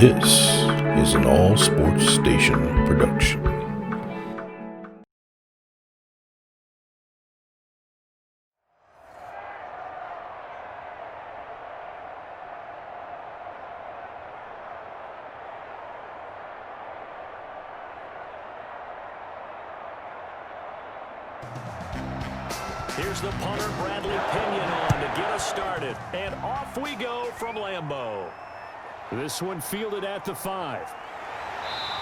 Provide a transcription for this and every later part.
This is an All Sports Station production. Here's the punter, Bradley Pinion, on to get us started. And off we go from Lambeau. This one fielded at the 5.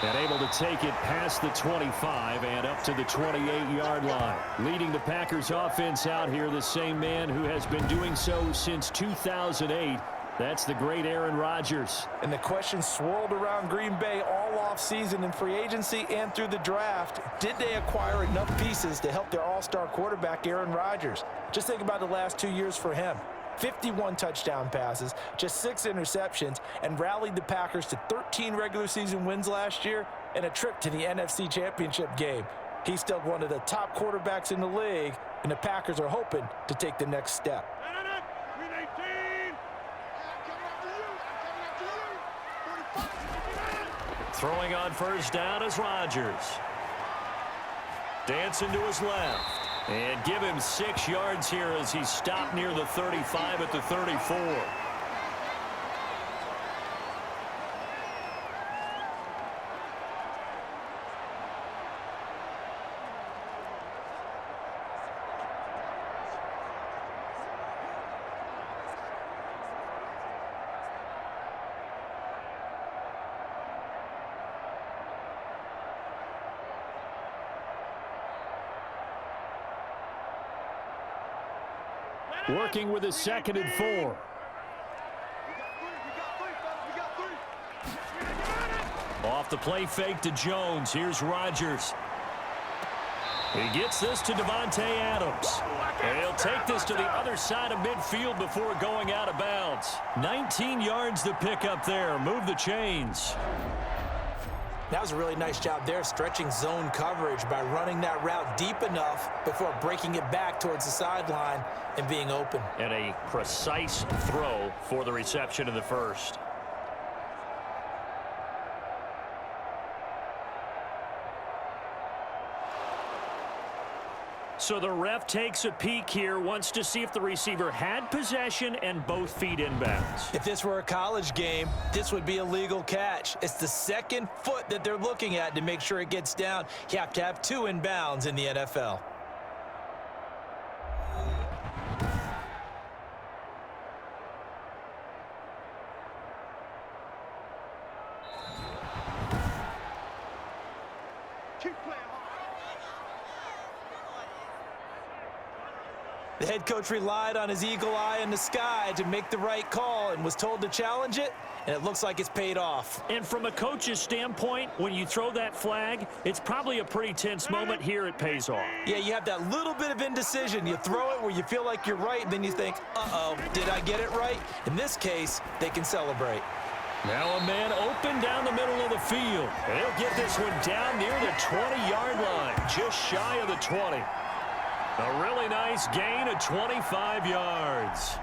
And able to take it past the 25 and up to the 28-yard line. Leading the Packers offense out here, the same man who has been doing so since 2008. That's the great Aaron Rodgers. And the question swirled around Green Bay all offseason in free agency and through the draft. Did they acquire enough pieces to help their all-star quarterback, Aaron Rodgers? Just think about the last 2 years for him. 51 touchdown passes, just 6 interceptions, and rallied the Packers to 13 regular season wins last year and a trip to the NFC Championship game. He's still one of the top quarterbacks in the league, and the Packers are hoping to take the next step. Throwing on first down is Rodgers. Dancing to his left. And give him 6 yards here as he stopped near the 35 at the 34. Working with his 2nd and 4. Off the play fake to Jones. Here's Rodgers. He gets this to Davante Adams. And he'll take this to the other side of midfield before going out of bounds. 19 yards to pick up there. Move the chains. That was a really nice job there, stretching zone coverage by running that route deep enough before breaking it back towards the sideline and being open. And a precise throw for the reception in the first. So the ref takes a peek here, wants to see if the receiver had possession and both feet inbounds. If this were a college game, this would be a legal catch. It's the 2nd foot that they're looking at to make sure it gets down. You have to have 2 inbounds in the NFL. The head coach relied on his eagle eye in the sky to make the right call and was told to challenge it, and it looks like it's paid off. And from a coach's standpoint, when you throw that flag, it's probably a pretty tense moment. Here it pays off. Yeah, you have that little bit of indecision. You throw it where you feel like you're right, and then you think, uh-oh, did I get it right? In this case, they can celebrate. Now a man open down the middle of the field. And he'll get this one down near the 20-yard line, just shy of the 20. A really nice gain of 25 yards.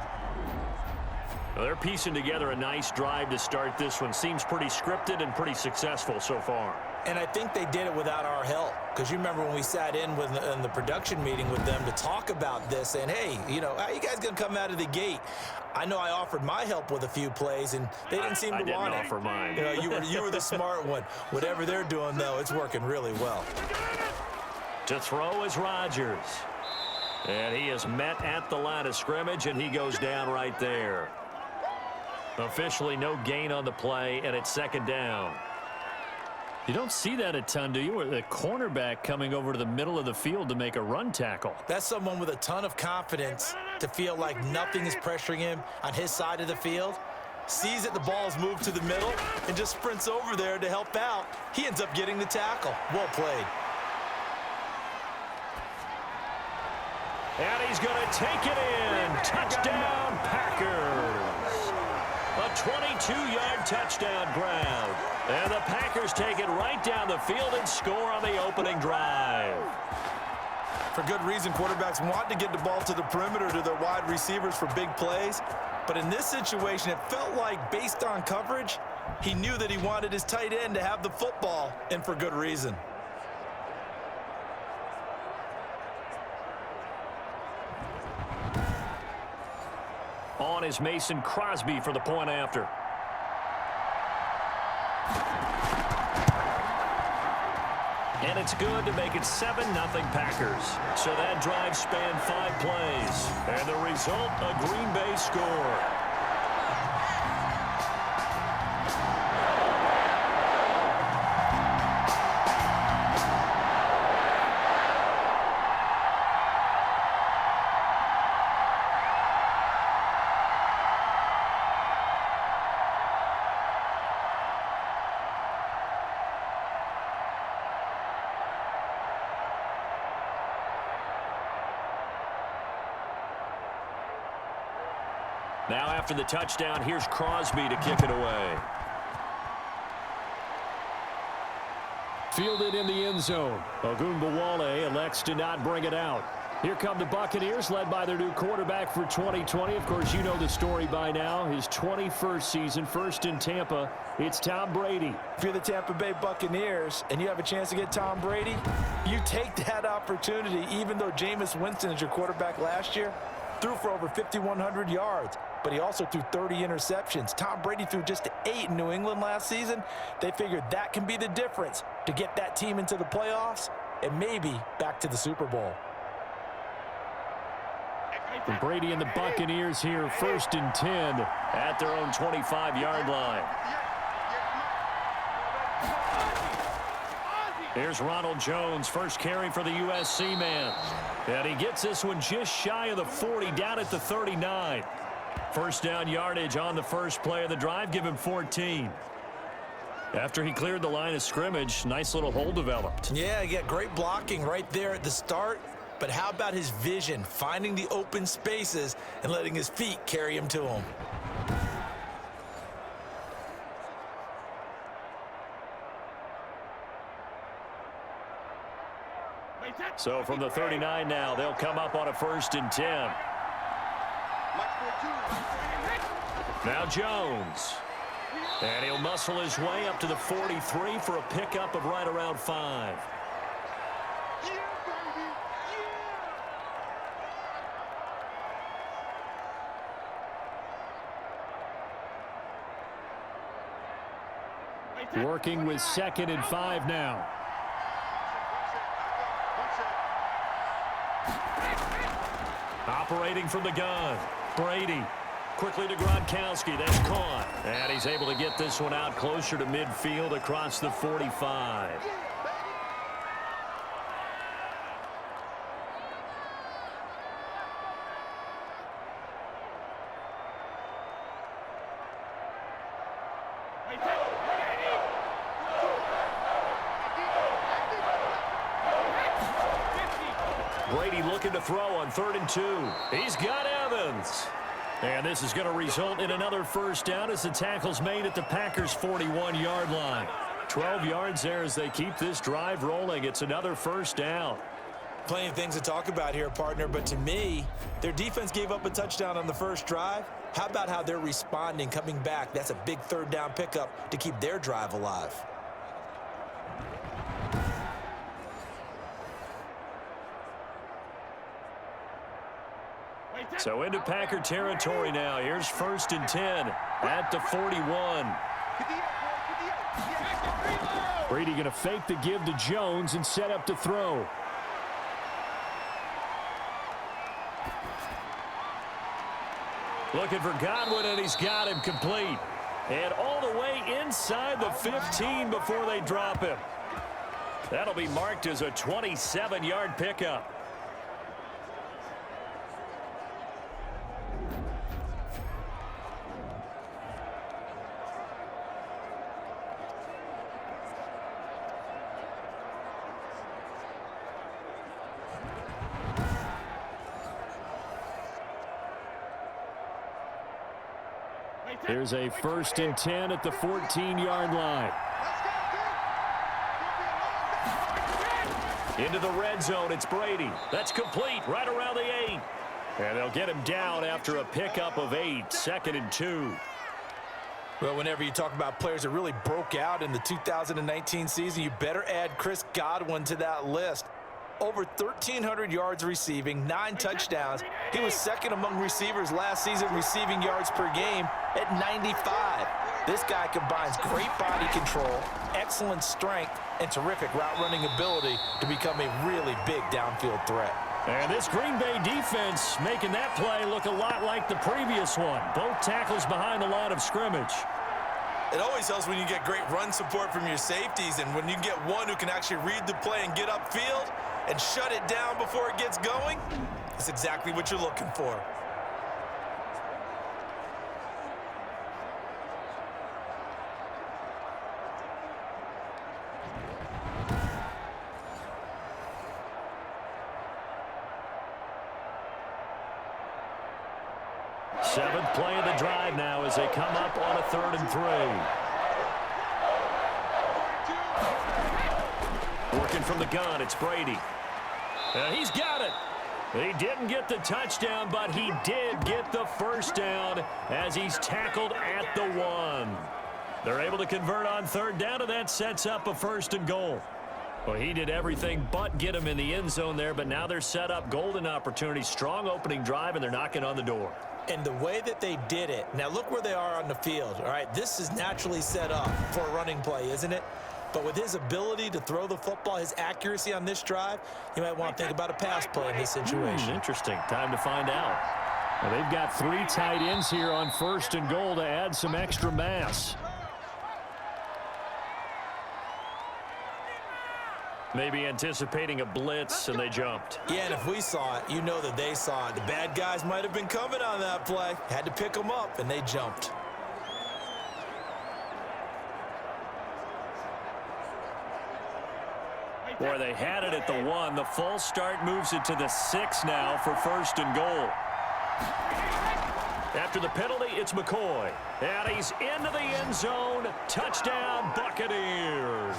Well, they're piecing together a nice drive to start this one. Seems pretty scripted and pretty successful so far. And I think they did it without our help. Because you remember when we sat in the production meeting with them to talk about this, and hey, you know, how are you guys going to come out of the gate? I know I offered my help with a few plays, and they didn't seem to want it. I didn't offer mine. You know, you were the smart one. Whatever they're doing, though, it's working really well. To throw is Rodgers. And he is met at the line of scrimmage, and he goes down right there. Officially no gain on the play, and it's 2nd down. You don't see that a ton, do you? Or the cornerback coming over to the middle of the field to make a run tackle. That's someone with a ton of confidence to feel like nothing is pressuring him on his side of the field. Sees that the ball's moved to the middle and just sprints over there to help out. He ends up getting the tackle. Well played. And he's going to take it in. Touchdown, Packers. A 22-yard touchdown grab. And the Packers take it right down the field and score on the opening drive. For good reason, quarterbacks want to get the ball to the perimeter to their wide receivers for big plays. But in this situation, it felt like, based on coverage, He knew that he wanted his tight end to have the football, and for good reason. On is Mason Crosby for the point after. And it's good to make it 7-0 Packers. So that drive spanned 5 plays. And the result, a Green Bay score. Now after the touchdown, here's Crosby to kick it away. Fielded in the end zone. Ogunbowale elects to not bring it out. Here come the Buccaneers, led by their new quarterback for 2020. Of course, you know the story by now. His 21st season, first in Tampa. It's Tom Brady. If you're the Tampa Bay Buccaneers and you have a chance to get Tom Brady, you take that opportunity, even though Jameis Winston is your quarterback last year. Threw for over 5,100 yards, but he also threw 30 interceptions. Tom Brady threw just 8 in New England last season. They figured that can be the difference to get that team into the playoffs and maybe back to the Super Bowl. And Brady and the Buccaneers here, 1st and 10 at their own 25-yard line. Here's Ronald Jones, first carry for the USC man. And he gets this one just shy of the 40, down at the 39. First down yardage on the first play of the drive, give him 14. After he cleared the line of scrimmage, nice little hole developed. Yeah, he got great blocking right there at the start. But how about his vision, finding the open spaces and letting his feet carry him to him? So from the 39 now, they'll come up on a 1st and 10. Now Jones. And he'll muscle his way up to the 43 for a pickup of right around 5. Working with 2nd and 5 now. Operating from the gun, Brady. Quickly to Gronkowski, that's caught. And he's able to get this one out closer to midfield across the 45. Brady looking to throw on 3rd and 2. He's got Evans. And this is going to result in another first down as the tackle's made at the Packers' 41-yard line. 12 yards there as they keep this drive rolling. It's another first down. Plenty of things to talk about here, partner, but to me, their defense gave up a touchdown on the first drive. How about how they're responding, coming back? That's a big 3rd down pickup to keep their drive alive. So into Packer territory now. Here's 1st and 10 at the 41. Brady going to fake the give to Jones and set up to throw. Looking for Godwin, and he's got him complete. And all the way inside the 15 before they drop him. That'll be marked as a 27-yard pickup. Here's a 1st and 10 at the 14-yard line. Into the red zone, it's Brady. That's complete right around the 8. And they'll get him down after a pickup of 8, 2nd and 2. Well, whenever you talk about players that really broke out in the 2019 season, you better add Chris Godwin to that list. Over 1,300 yards receiving, 9 touchdowns. He was second among receivers last season receiving yards per game at 95. This guy combines great body control, excellent strength, and terrific route running ability to become a really big downfield threat. And this Green Bay defense making that play look a lot like the previous one. Both tackles behind the line of scrimmage. It always helps when you get great run support from your safeties, and when you get one who can actually read the play and get upfield and shut it down before it gets going, that's exactly what you're looking for. Seventh play of the drive now as they come up on a 3rd and 3. Working from the gun, it's Brady. He's got it. He didn't get the touchdown, but he did get the first down as he's tackled at the 1. They're able to convert on 3rd down, and that sets up a 1st and goal. Well, he did everything but get him in the end zone there, but now they're set up golden opportunity, strong opening drive, and they're knocking on the door. And the way that they did it, now look where they are on the field, all right? This is naturally set up for a running play, isn't it? But with his ability to throw the football, his accuracy on this drive, you might want to think about a pass play in this situation. Interesting. Time to find out. Well, they've got 3 tight ends here on 1st and goal to add some extra mass. Maybe anticipating a blitz, and they jumped. Yeah, and if we saw it, you know that they saw it. The bad guys might have been coming on that play. Had to pick them up, and they jumped. Boy, they had it at the 1. The false start moves it to the 6 now for 1st and goal. After the penalty, it's McCoy. And he's into the end zone. Touchdown, Buccaneers.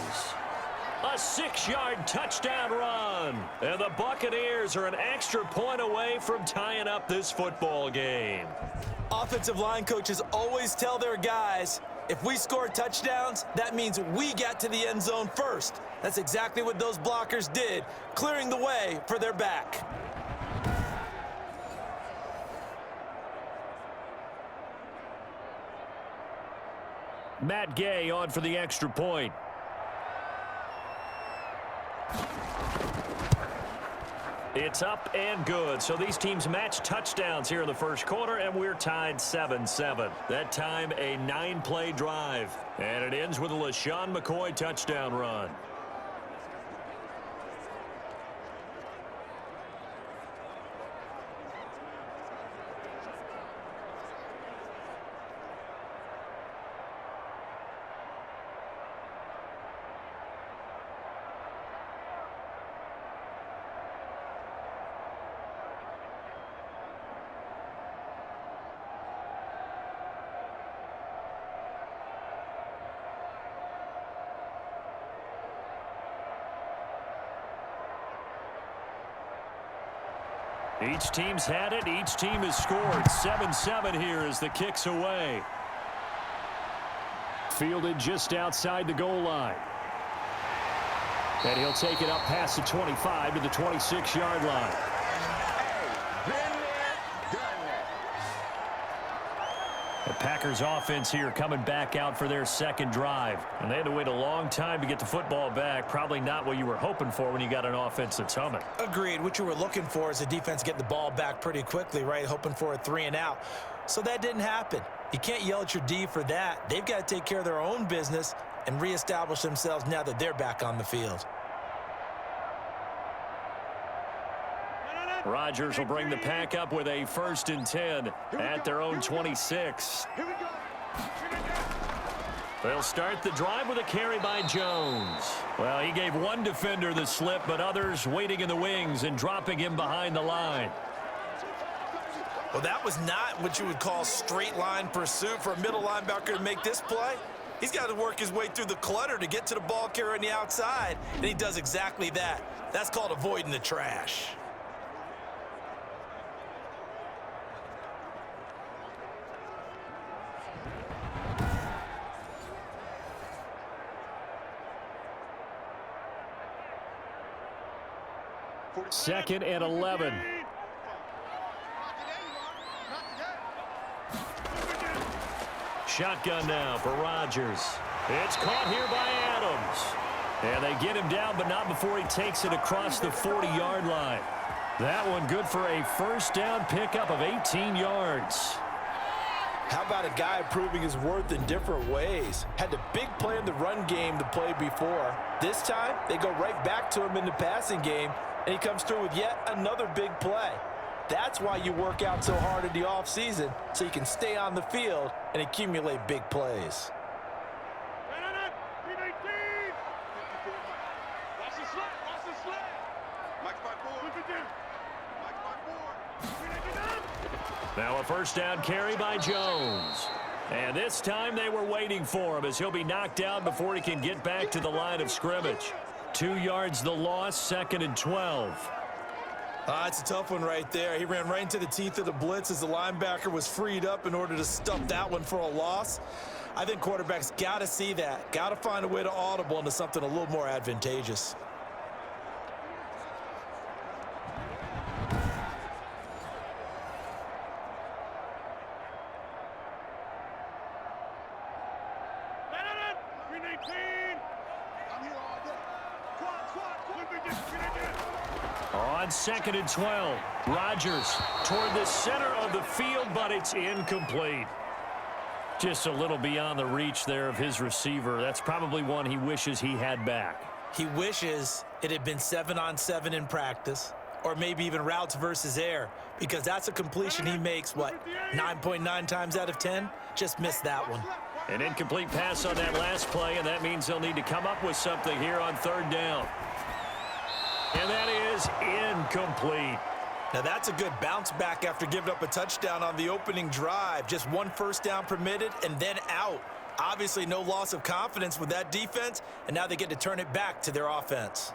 A 6-yard touchdown run. And the Buccaneers are an extra point away from tying up this football game. Offensive line coaches always tell their guys, if we score touchdowns, that means we got to the end zone first. That's exactly what those blockers did, clearing the way for their back. Matt Gay on for the extra point. It's up and good. So these teams match touchdowns here in the first quarter, and we're tied 7-7. That time, a 9-play drive. And it ends with a LaShawn McCoy touchdown run. Each team's had it. Each team has scored. 7-7 here as the kick's away. Fielded just outside the goal line. And he'll take it up past the 25 to the 26-yard line. The Packers offense here coming back out for their second drive. And they had to wait a long time to get the football back. Probably not what you were hoping for when you got an offense that's humming. Agreed. What you were looking for is the defense getting the ball back pretty quickly, right? Hoping for a 3 and out. So that didn't happen. You can't yell at your D for that. They've got to take care of their own business and reestablish themselves now that they're back on the field. Rodgers will bring the pack up with a 1st and 10 at their own 26. They'll start the drive with a carry by Jones. Well, he gave one defender the slip, but others waiting in the wings and dropping him behind the line. Well, that was not what you would call straight line pursuit for a middle linebacker to make this play. He's got to work his way through the clutter to get to the ball carrier on the outside, and he does exactly that. That's called avoiding the trash. 2nd and 11. Shotgun now for Rodgers. It's caught here by Adams. And they get him down, but not before he takes it across the 40-yard line. That one good for a first down pickup of 18 yards. How about a guy proving his worth in different ways? Had the big play in the run game to play before. This time, they go right back to him in the passing game, and he comes through with yet another big play. That's why you work out so hard in the offseason, so you can stay on the field and accumulate big plays. Now a first down carry by Jones. And this time they were waiting for him as he'll be knocked down before he can get back to the line of scrimmage. 2 yards the loss, 2nd and 12. It's a tough one right there. He ran right into the teeth of the blitz as the linebacker was freed up in order to stuff that one for a loss. I think quarterbacks got to see that. Got to find a way to audible into something a little more advantageous. On 2nd and 12, Rodgers toward the center of the field, but it's incomplete. Just a little beyond the reach there of his receiver. That's probably one he wishes he had back. He wishes it had been 7-on-7 in practice, or maybe even routes versus air, because that's a completion he makes, 9.9 times out of 10? Just missed that one. An incomplete pass on that last play, and that means they'll need to come up with something here on 3rd down. And that is incomplete. Now that's a good bounce back after giving up a touchdown on the opening drive. Just 1 first down permitted and then out. Obviously no loss of confidence with that defense, and now they get to turn it back to their offense.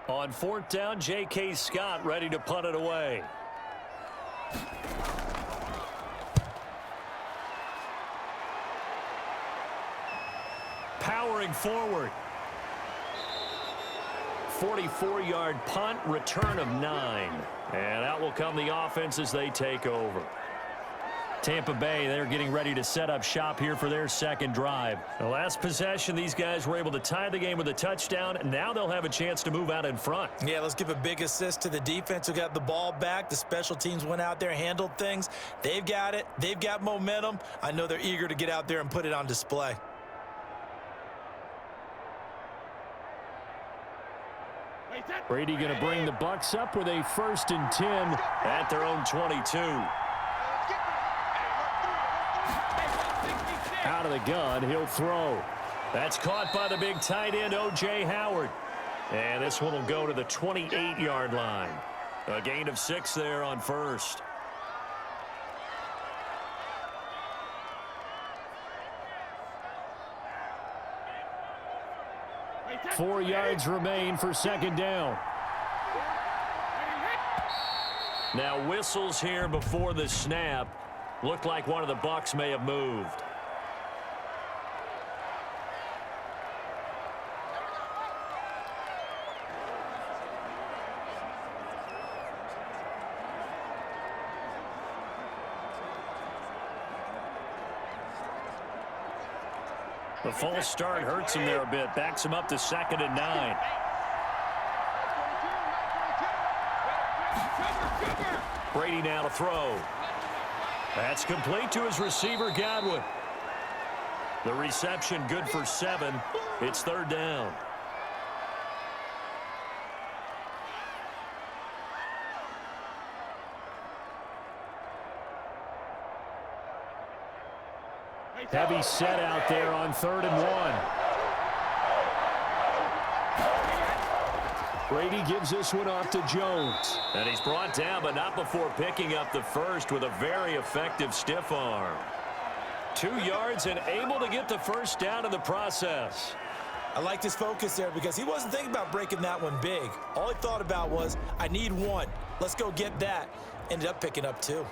On 4th down, J.K. Scott ready to punt it away. Powering forward. 44-yard punt, return of 9. And out will come the offense as they take over. Tampa Bay, they're getting ready to set up shop here for their 2nd drive. The last possession, these guys were able to tie the game with a touchdown, and now they'll have a chance to move out in front. Yeah, let's give a big assist to the defense who got the ball back. The special teams went out there, handled things. They've got it. They've got momentum. I know they're eager to get out there and put it on display. Brady going to bring the Bucs up with a 1st and 10 at their own 22. Out of the gun, he'll throw. That's caught by the big tight end, O.J. Howard. And this one will go to the 28-yard line. A gain of 6 there on 1st. Four yards remain for 2nd down. Now whistles here before the snap. Looked like one of the Bucs may have moved. The false start hurts him there a bit. Backs him up to 2nd and 9. Brady now to throw. That's complete to his receiver, Godwin. The reception good for 7. It's 3rd down. Heavy set out there on 3rd and 1. Brady gives this one off to Jones. And he's brought down, but not before picking up the first with a very effective stiff arm. 2 yards and able to get the first down in the process. I liked his focus there because he wasn't thinking about breaking that one big. All he thought about was, I need 1. Let's go get that. Ended up picking up 2.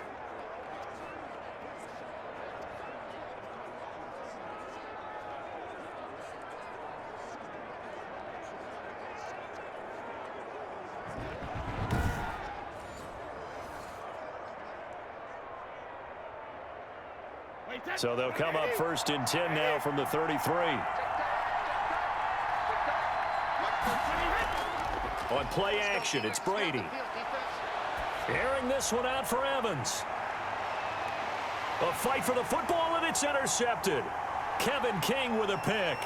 So they'll come up 1st and 10 now from the 33. On play action, it's Brady. Airing this one out for Evans. A fight for the football, and it's intercepted. Kevin King with a pick.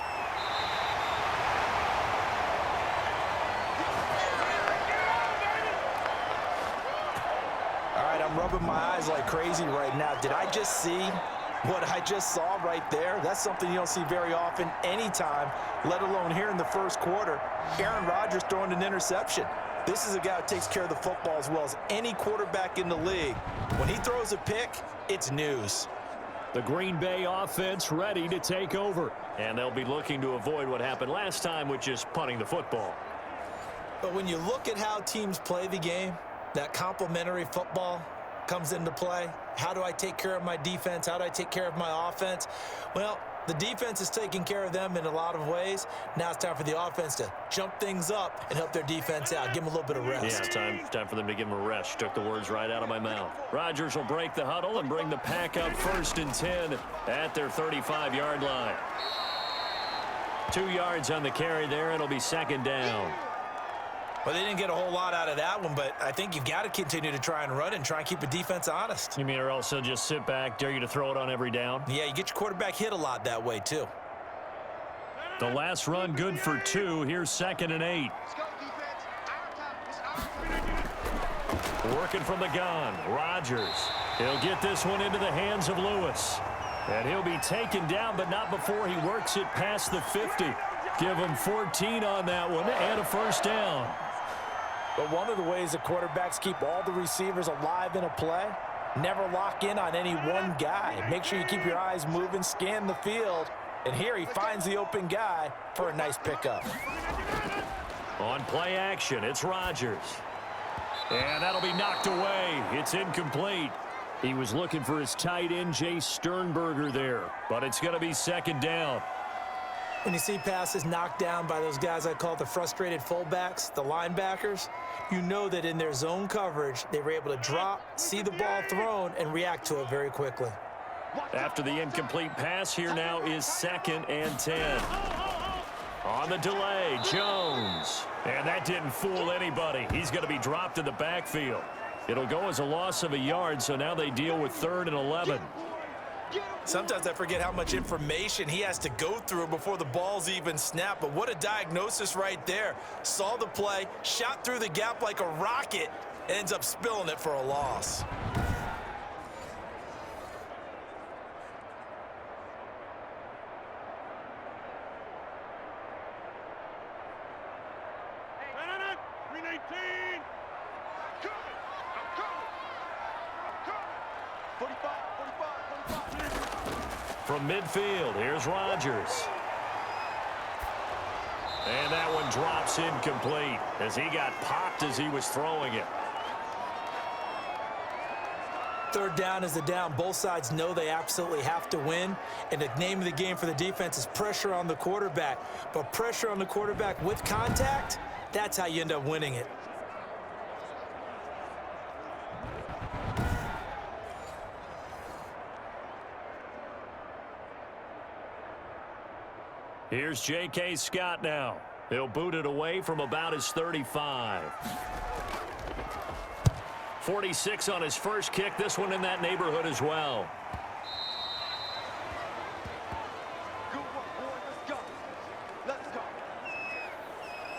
All right, I'm rubbing my eyes like crazy right now. Did I just see what I just saw right there? That's something you don't see very often anytime, let alone here in the first quarter. Aaron Rodgers throwing an interception. This is a guy who takes care of the football as well as any quarterback in the league. When he throws a pick, it's news. The Green Bay offense ready to take over. And they'll be looking to avoid what happened last time, which is punting the football. But when you look at how teams play the game, that complementary football comes into play. How do I take care of my defense? How do I take care of my offense? Well, the defense is taking care of them in a lot of ways. Now it's time for the offense to jump things up and help their defense out. Give them a little bit of rest. Yeah, time for them to give them a rest. You took the words right out of my mouth. Rodgers will break the huddle and bring the pack up 1st and 10 at their 35-yard line. 2 yards on the carry there. It'll be 2nd down. Well, they didn't get a whole lot out of that one, but I think you've got to continue to try and run and try and keep the defense honest. You mean or else they'll just sit back, dare you to throw it on every down? Yeah, you get your quarterback hit a lot that way, too. The last run good for 2. Here's 2nd and 8. Working from the gun, Rodgers. He'll get this one into the hands of Lewis. And he'll be taken down, but not before he works it past the 50. Give him 14 on that one and a 1st down. But one of the ways that quarterbacks keep all the receivers alive in a play, never lock in on any one guy. Make sure you keep your eyes moving, scan the field, and here he finds the open guy for a nice pickup. On play action, it's Rodgers. And that'll be knocked away. It's incomplete. He was looking for his tight end, Jay Sternberger there, but it's going to be 2nd down. When you see passes knocked down by those guys I call the frustrated fullbacks, the linebackers, you know that in their zone coverage, they were able to drop, see the ball thrown, and react to it very quickly. After the incomplete pass, here now is 2nd and 10. On the delay, Jones. And that didn't fool anybody. He's going to be dropped in the backfield. It'll go as a loss of a yard, so now they deal with 3rd and 11. Sometimes I forget how much information he has to go through before the ball's even snapped. But what a diagnosis right there. Saw the play, shot through the gap like a rocket, ends up spilling it for a loss. From midfield, here's Rodgers. And that one drops incomplete as he got popped as he was throwing it. 3rd down is the down. Both sides know they absolutely have to win. And the name of the game for the defense is pressure on the quarterback. But pressure on the quarterback with contact, that's how you end up winning it. Here's J.K. Scott now. He'll boot it away from about his 35. 46 on his first kick. This one in that neighborhood as well.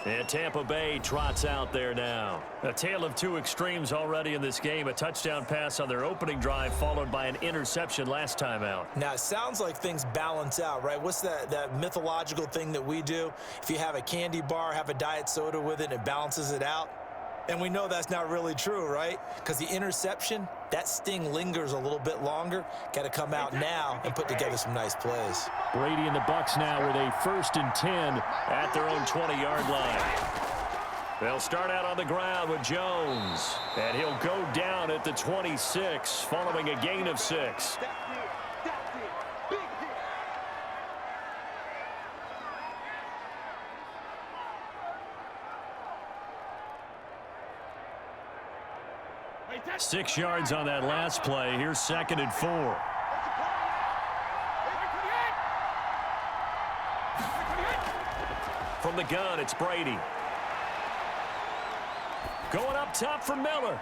And Tampa Bay trots out there now. A tale of 2 extremes already in this game. A touchdown pass on their opening drive followed by an interception last time out. Now, it sounds like things balance out, right? What's that mythological thing that we do? If you have a candy bar, have a diet soda with it, it balances it out. And we know that's not really true, right? Because the interception, that sting lingers a little bit longer. Got to come out now and put together some nice plays. Brady and the Bucs now with a 1st and 10 at their own 20-yard line. They'll start out on the ground with Jones. And he'll go down at the 26 following a gain of 6. "6 yards on that last play. Here's 2nd and 4. From the gun, it's Brady. Going up top for Miller.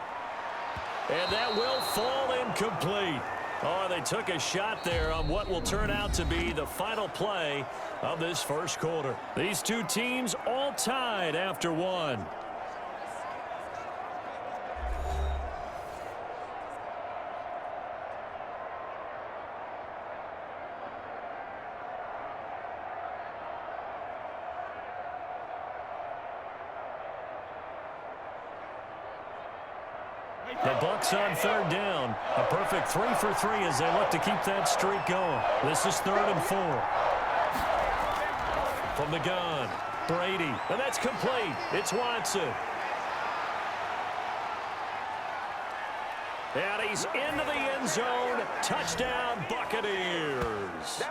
And that will fall incomplete. Oh, they took a shot there on what will turn out to be the final play of this first quarter. These two teams all tied after one. The Bucs on third down. A perfect 3 for 3 as they look to keep that streak going. This is 3rd and 4. From the gun, Brady. And that's complete. It's Watson. And he's into the end zone. Touchdown, Buccaneers.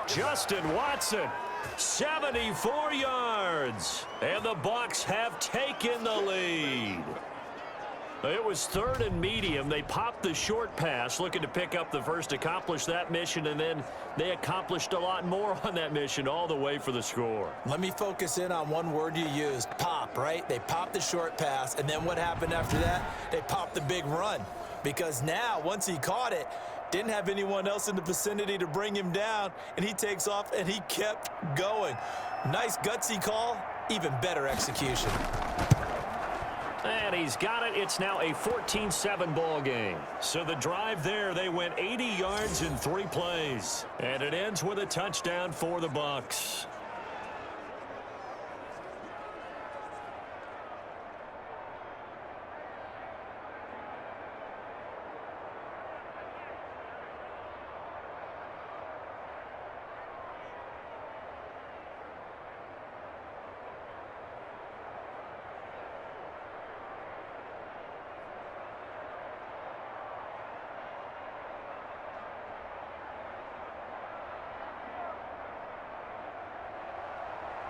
Justin Watson, 74 yards. And the Bucs have taken the lead. It was 3rd and medium. They popped the short pass, looking to pick up the first, accomplish that mission, and then they accomplished a lot more on that mission all the way for the score. Let me focus in on one word you used, pop, right? They popped the short pass, and then what happened after that? They popped the big run. Because now, once he caught it, didn't have anyone else in the vicinity to bring him down, and he takes off, and he kept going. Nice gutsy call, even better execution. And he's got it. It's now a 14-7 ball game. So the drive there, they went 80 yards in 3 plays. And it ends with a touchdown for the Bucs.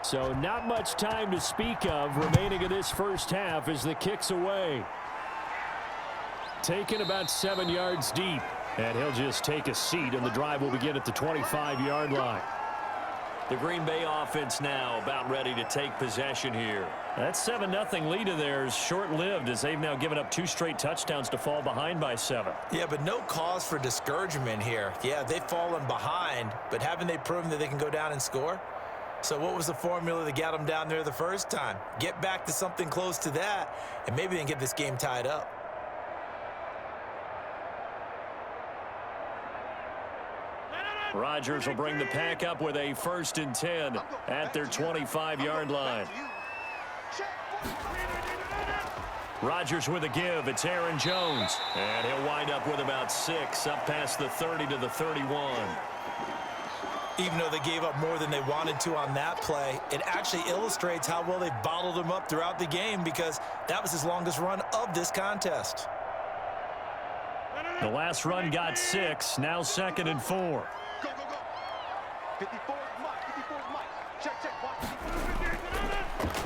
So not much time to speak of remaining in this first half as the kick's away. Taken about 7 yards deep. And he'll just take a seat, and the drive will begin at the 25-yard line. The Green Bay offense now about ready to take possession here. That 7-0 lead of theirs short-lived as they've now given up 2 straight touchdowns to fall behind by 7. Yeah, but no cause for discouragement here. Yeah, they've fallen behind, but haven't they proven that they can go down and score? So what was the formula that got them down there the first time? Get back to something close to that, and maybe they can get this game tied up. Rodgers will bring the pack up with a 1st and 10 at their 25-yard line. Rodgers with a give. It's Aaron Jones. And he'll wind up with about 6 up past the 30 to the 31. Even though they gave up more than they wanted to on that play, it actually illustrates how well they bottled him up throughout the game because that was his longest run of this contest. The last run got 6. Now 2nd and 4. Go, go, go. 54 is Mike. 54 is Mike. Check, check.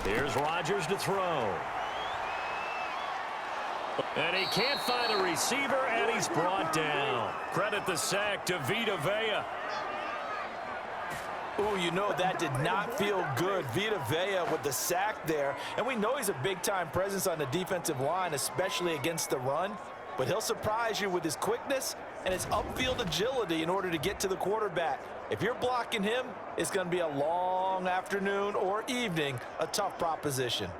Here's Rodgers to throw. And he can't find a receiver, and he's brought down. Credit the sack to Vita Vea. Oh, you know that did not feel good. Vita Vea with the sack there. And we know he's a big-time presence on the defensive line, especially against the run. But he'll surprise you with his quickness and his upfield agility in order to get to the quarterback. If you're blocking him, it's going to be a long afternoon or evening, a tough proposition.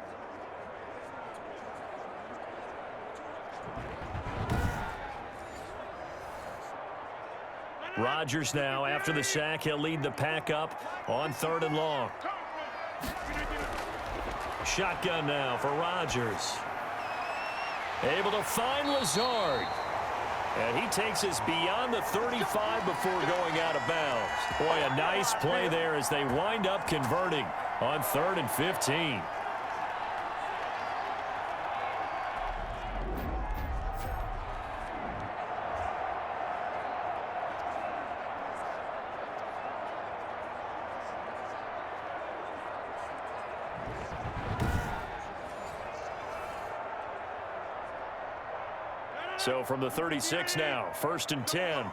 Rodgers now, after the sack, he'll lead the pack up on 3rd and long. Shotgun now for Rodgers. Able to find Lazard. And he takes us beyond the 35 before going out of bounds. Boy, a nice play there as they wind up converting on 3rd and 15. So from the 36 now, 1st and 10.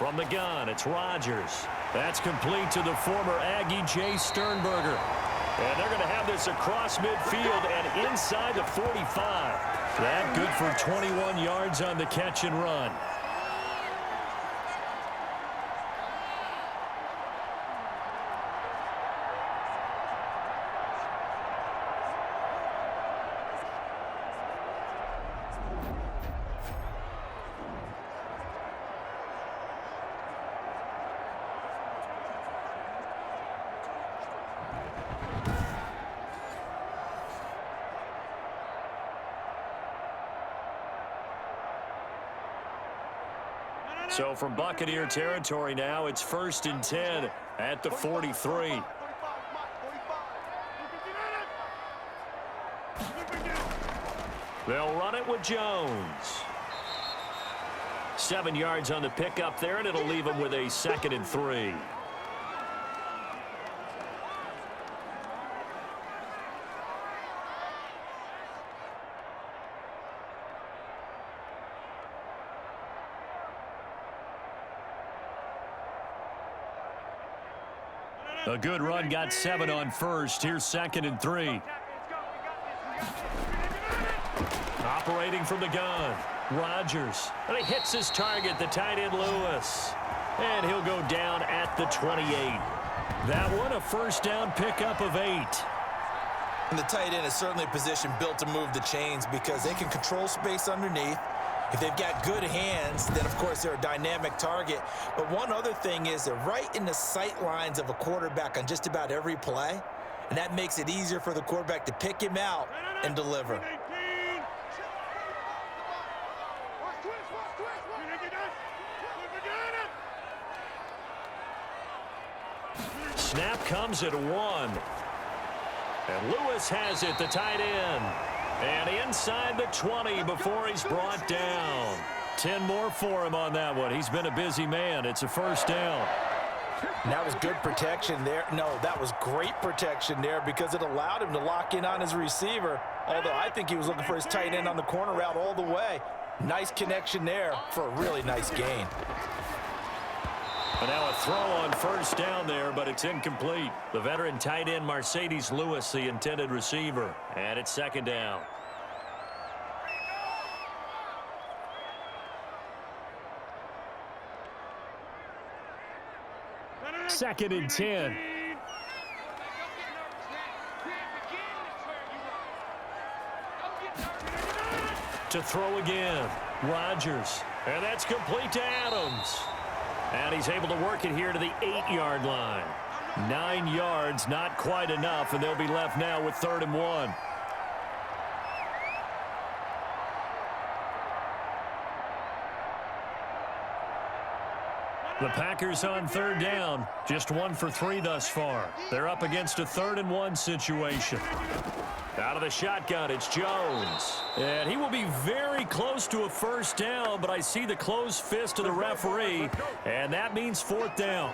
From the gun, it's Rodgers. That's complete to the former Aggie, Jay Sternberger. And they're going to have this across midfield and inside the 45. That good for 21 yards on the catch and run. So from Buccaneer territory now, it's 1st and 10 at the 43. They'll run it with Jones. 7 yards on the pickup there, and it'll leave them with a 2nd and 3. A good run, got 7 on first. Here's 2nd and 3. Operating from the gun, Rodgers. And he hits his target, the tight end Lewis. And he'll go down at the 28. That one, a first down pickup of 8. And the tight end is certainly a position built to move the chains because they can control space underneath. If they've got good hands, then, of course, they're a dynamic target. But one other thing is they're right in the sight lines of a quarterback on just about every play, and that makes it easier for the quarterback to pick him out and deliver. Snap comes at 1. And Lewis has it, the tight end. And inside the 20 before he's brought down. 10 more for him on that one. He's been a busy man. It's a first down. And that was good protection there. No, that was great protection there because it allowed him to lock in on his receiver. Although I think he was looking for his tight end on the corner route all the way. Nice connection there for a really nice gain. And now a throw on first down there, but it's incomplete. The veteran tight end Mercedes Lewis, the intended receiver. And it's 2nd down. Second and 10. To throw again, Rodgers. And that's complete to Adams. And he's able to work it here to the 8-yard line. 9 yards, not quite enough, and they'll be left now with 3rd and 1. The Packers on 3rd down. Just 1 for 3 thus far. They're up against a 3rd and 1 situation. Out of the shotgun, it's Jones. And he will be very close to a first down, but I see the closed fist of the referee, and that means 4th down.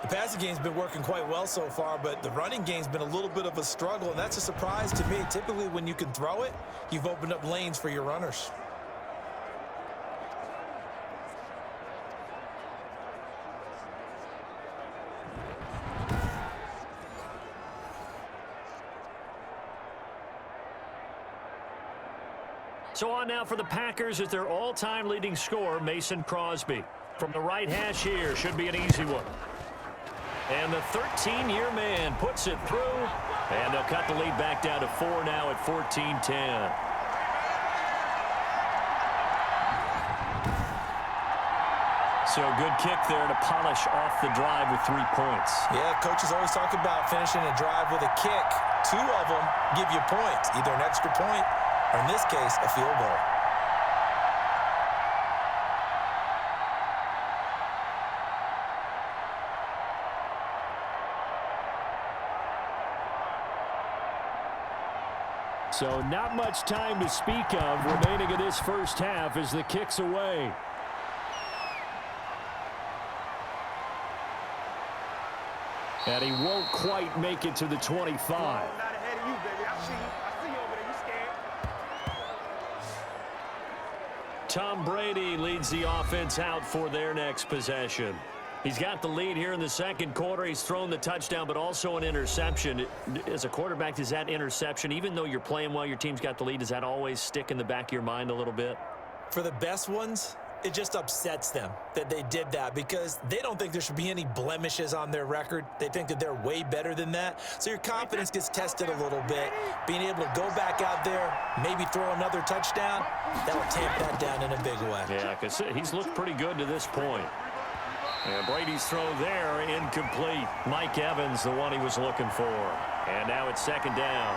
The passing game's been working quite well so far, but the running game's been a little bit of a struggle, and that's a surprise to me. Typically, when you can throw it, you've opened up lanes for your runners. So on now for the Packers is their all-time leading scorer, Mason Crosby. From the right hash here, should be an easy one. And the 13-year man puts it through, and they'll cut the lead back down to 4 now at 14-10. So a good kick there to polish off the drive with 3 points. Yeah, coaches always talk about finishing a drive with a kick. 2 of them give you points, either an extra point or, in this case, a field goal. So not much time to speak of remaining in this first half as the kick's away. And he won't quite make it to the 25. Tom Brady leads the offense out for their next possession. He's got the lead here in the second quarter. He's thrown the touchdown, but also an interception. As a quarterback, does that interception, even though you're playing well, your team's got the lead, does that always stick in the back of your mind a little bit? For the best ones, it just upsets them that they did that because they don't think there should be any blemishes on their record. They think that they're way better than that. So your confidence gets tested a little bit. Being able to go back out there, maybe throw another touchdown, that will tamp that down in a big way. Yeah, because he's looked pretty good to this point. And Brady's throw there, incomplete. Mike Evans, the one he was looking for. And now it's second down.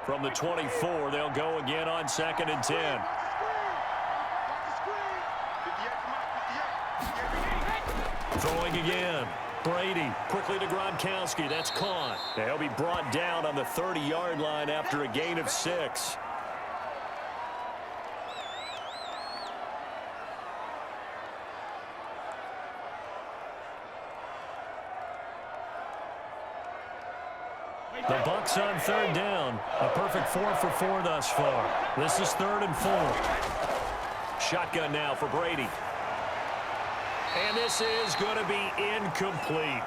From the 24, they'll go again on 2nd and 10. Throwing again. Brady quickly to Gronkowski. That's caught. He'll be brought down on the 30-yard line after a gain of 6. The Bucs on 3rd down. A perfect 4 for 4 thus far. This is 3rd and 4. Shotgun now for Brady. And this is going to be incomplete.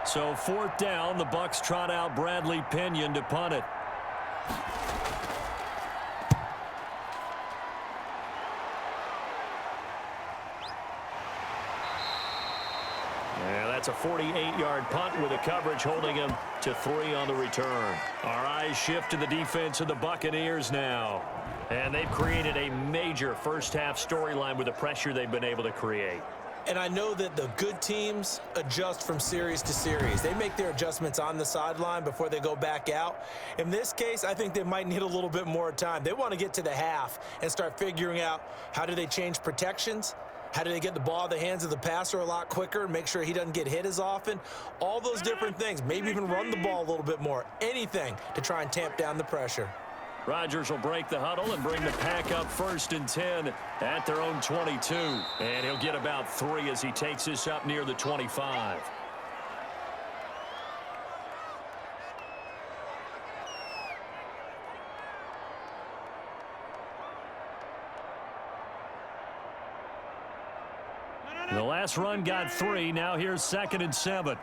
So 4th down, the Bucs trot out Bradley Pinion to punt it. That's a 48-yard punt with a coverage holding him to 3 on the return. Our eyes shift to the defense of the Buccaneers now. And they've created a major first-half storyline with the pressure they've been able to create. And I know that the good teams adjust from series to series. They make their adjustments on the sideline before they go back out. In this case, I think they might need a little bit more time. They want to get to the half and start figuring out how do they change protections. How do they get the ball in the hands of the passer a lot quicker and make sure he doesn't get hit as often? All those different things. Maybe even run the ball a little bit more. Anything to try and tamp down the pressure. Rodgers will break the huddle and bring the pack up 1st and 10 at their own 22. And he'll get about 3 as he takes this up near the 25. The last run got 3. Now here's 2nd and 7.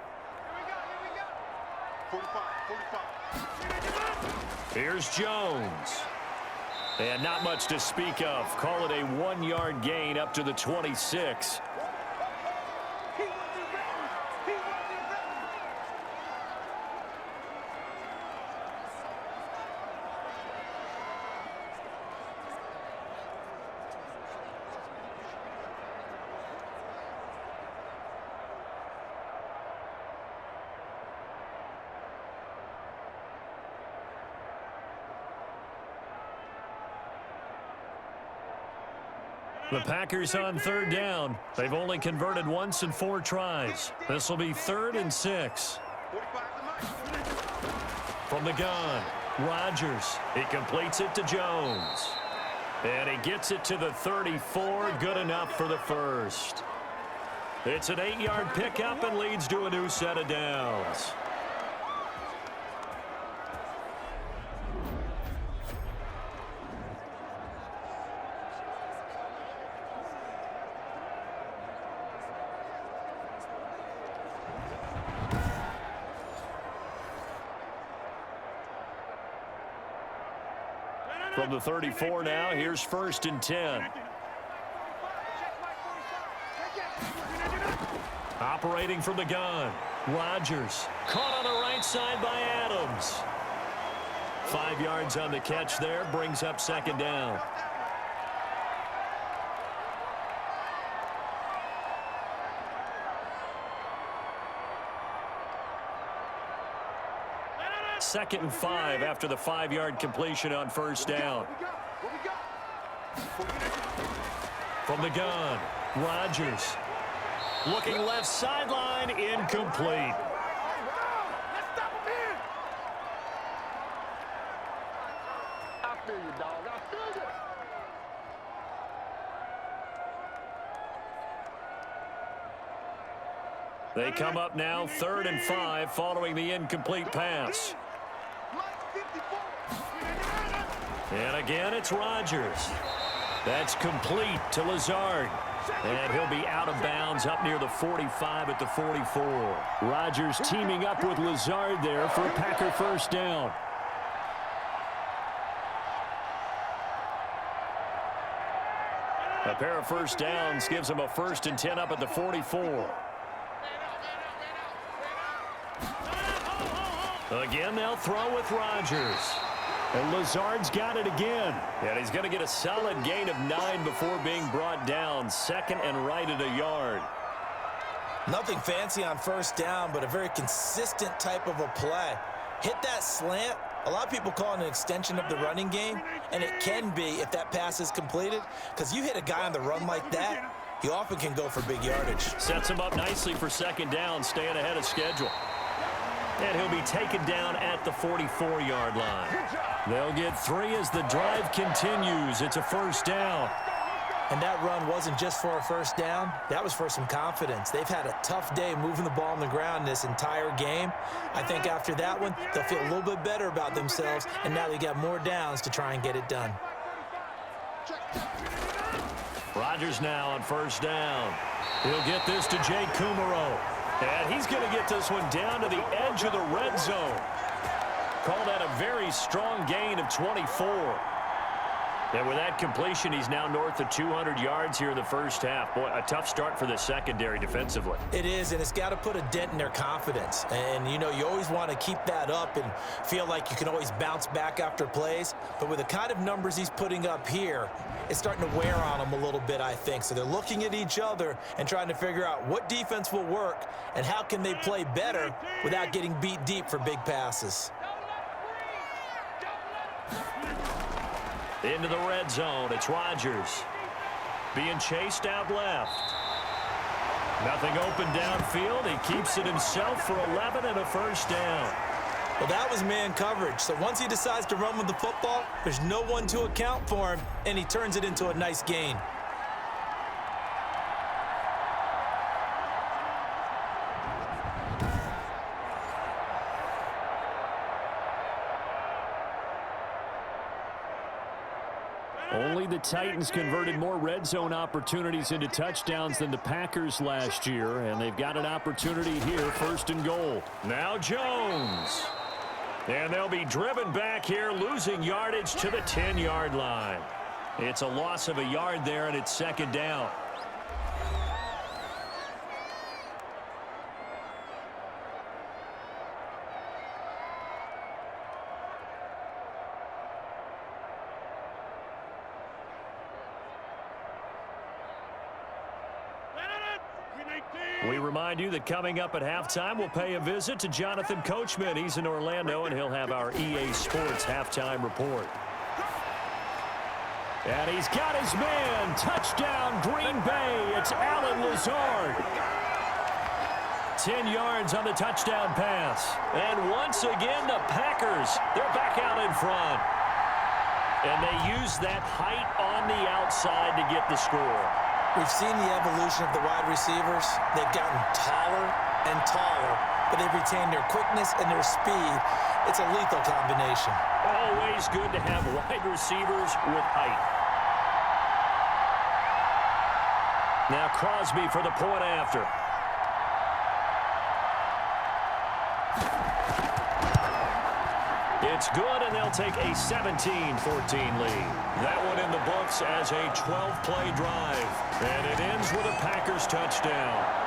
Here's Jones. And not much to speak of. Call it a 1-yard gain up to the 26. The Packers on 3rd down. They've only converted once in 4 tries. This will be 3rd and 6. From the gun, Rodgers. He completes it to Jones. And he gets it to the 34. Good enough for the first. It's an 8-yard pickup and leads to a new set of downs. From the 34 now, here's 1st and 10. Operating from the gun, Rodgers. Caught on the right side by Adams. 5 yards on the catch there, brings up 2nd down. 2nd and 5 after the 5-yard completion on first down. From the gun, Rodgers. Looking left sideline, incomplete. I feel you, dog. I feel you. They come up now 3rd and 5 following the incomplete pass. And again, it's Rodgers. That's complete to Lazard. And he'll be out of bounds up near the 45 at the 44. Rodgers teaming up with Lazard there for a Packer first down. A pair of first downs gives him a 1st and 10 up at the 44. Again, they'll throw with Rodgers. And Lazard's got it again. And he's going to get a solid gain of 9 before being brought down. 2nd and right at a yard. Nothing fancy on first down, but a very consistent type of a play. Hit that slant. A lot of people call it an extension of the running game, and it can be if that pass is completed, because you hit a guy on the run like that, he often can go for big yardage. Sets him up nicely for 2nd down, staying ahead of schedule. And he'll be taken down at the 44-yard line. They'll get 3 as the drive continues. It's a first down. And that run wasn't just for a first down. That was for some confidence. They've had a tough day moving the ball on the ground this entire game. I think after that one, they'll feel a little bit better about themselves, and now they got more downs to try and get it done. Rodgers now on first down. He'll get this to Jay Kumaro. And he's going to get this one down to the edge of the red zone. Call that a very strong gain of 24. And with that completion, he's now north of 200 yards here in the first half. Boy, a tough start for the secondary defensively. It is, and it's got to put a dent in their confidence. And, you know, you always want to keep that up and feel like you can always bounce back after plays. But with the kind of numbers he's putting up here, it's starting to wear on them a little bit, I think. So they're looking at each other and trying to figure out what defense will work and how can they play better without getting beat deep for big passes. Into the red zone, it's Rodgers. Being chased out left. Nothing open downfield. He keeps it himself for 11 and a first down. Well, that was man coverage. So once he decides to run with the football, there's no one to account for him, and he turns it into a nice gain. Only the Titans converted more red zone opportunities into touchdowns than the Packers last year, and they've got an opportunity here, 1st and goal. Now Jones. And they'll be driven back here, losing yardage to the 10-yard line. It's a loss of a yard there, and it's 2nd down. We remind you that coming up at halftime, we'll pay a visit to Jonathan Coachman. He's in Orlando, and he'll have our EA Sports halftime report. And he's got his man. Touchdown, Green Bay. It's Alan Lazard. 10 yards on the touchdown pass. And once again, the Packers, they're back out in front. And they use that height on the outside to get the score. We've seen the evolution of the wide receivers. They've gotten taller and taller, but they've retained their quickness and their speed. It's a lethal combination. Always good to have wide receivers with height. Now Crosby for the point after. It's good, and they'll take a 17-14 lead. That one in the books as a 12-play drive. And it ends with a Packers touchdown.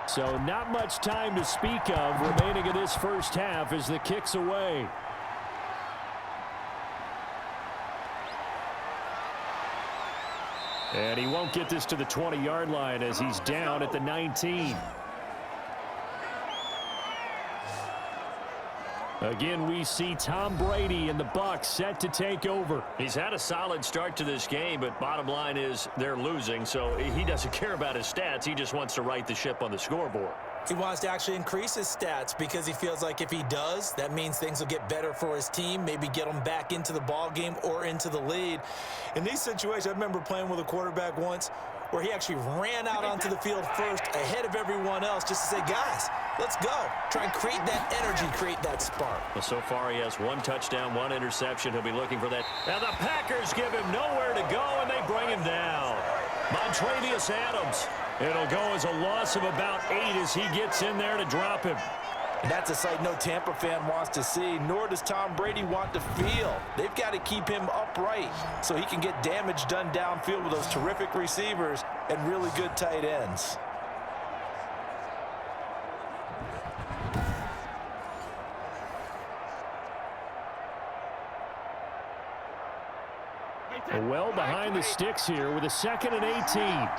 So not much time to speak of remaining in this first half as the kick's away. And he won't get this to the 20-yard line as he's down at the 19. Again, we see Tom Brady and the Bucs set to take over. He's had a solid start to this game, but bottom line is they're losing, so he doesn't care about his stats. He just wants to right the ship on the scoreboard. He wants to actually increase his stats because he feels like if he does, that means things will get better for his team, maybe get them back into the ball game or into the lead. In these situations, I remember playing with a quarterback once where he actually ran out onto the field first ahead of everyone else just to say, guys, let's go. Try and create that energy, create that spark. Well, so far he has 1 touchdown, 1 interception. He'll be looking for that. Now the Packers give him nowhere to go, and they bring him down. Montravius Adams. It'll go as a loss of about 8 as he gets in there to drop him. And that's a sight no Tampa fan wants to see, nor does Tom Brady want to feel. They've got to keep him upright so he can get damage done downfield with those terrific receivers and really good tight ends. Well behind the sticks here with a 2nd and 18.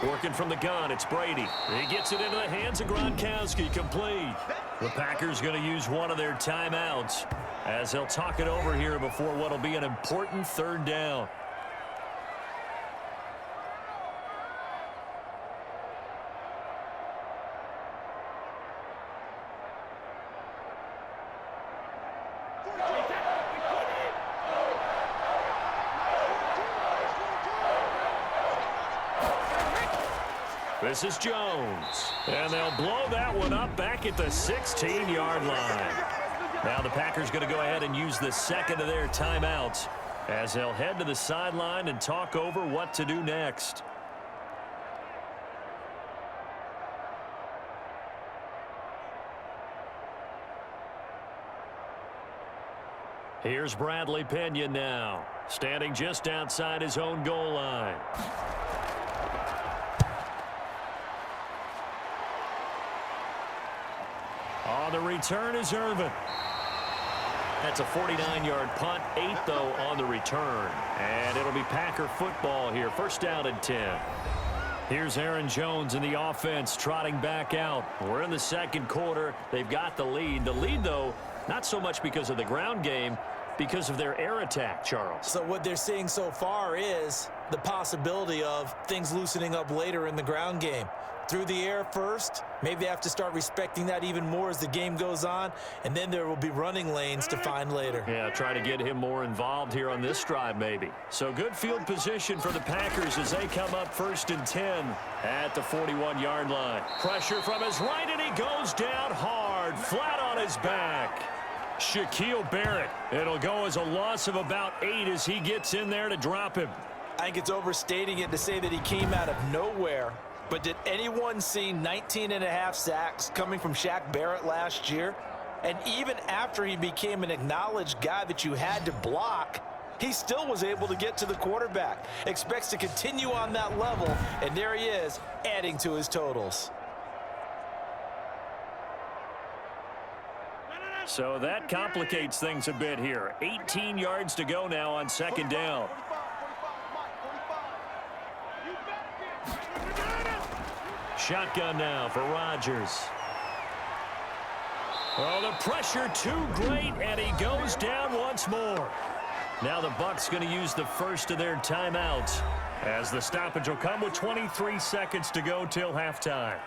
Working from the gun, it's Brady. He gets it into the hands of Gronkowski, complete. The Packers going to use one of their timeouts as they'll talk it over here before what will be an important 3rd down. This is Jones. And they'll blow that one up back at the 16-yard line. Now the Packers going to go ahead and use the 2nd of their timeouts as they'll head to the sideline and talk over what to do next. Here's Bradley Pinion now, standing just outside his own goal line. On the return is Irvin. That's a 49-yard punt, 8 though on the return. And it'll be Packer football here, 1st down and 10. Here's Aaron Jones in the offense trotting back out. We're in the 2nd quarter. They've got the lead. The lead, though, not so much because of the ground game, because of their air attack, Charles. So what they're seeing so far is the possibility of things loosening up later in the ground game. Through the air first, maybe they have to start respecting that even more as the game goes on, and then there will be running lanes to find later. Yeah, try to get him more involved here on this drive maybe. So good field position for the Packers as they come up 1st and 10 at the 41-yard line. Pressure from his right, and he goes down hard, flat on his back. Shaquille Barrett. It'll go as a loss of about 8 as he gets in there to drop him. I think it's overstating it to say that he came out of nowhere. But did anyone see 19.5 sacks coming from Shaq Barrett last year? And even after he became an acknowledged guy that you had to block, he still was able to get to the quarterback. Expects to continue on that level, and there he is, adding to his totals. So that complicates things a bit here. 18 yards to go now on 2nd down. Shotgun now for Rodgers. Oh, the pressure too great, and he goes down once more. Now the Bucs going to use the 1st of their timeouts as the stoppage will come with 23 seconds to go till halftime.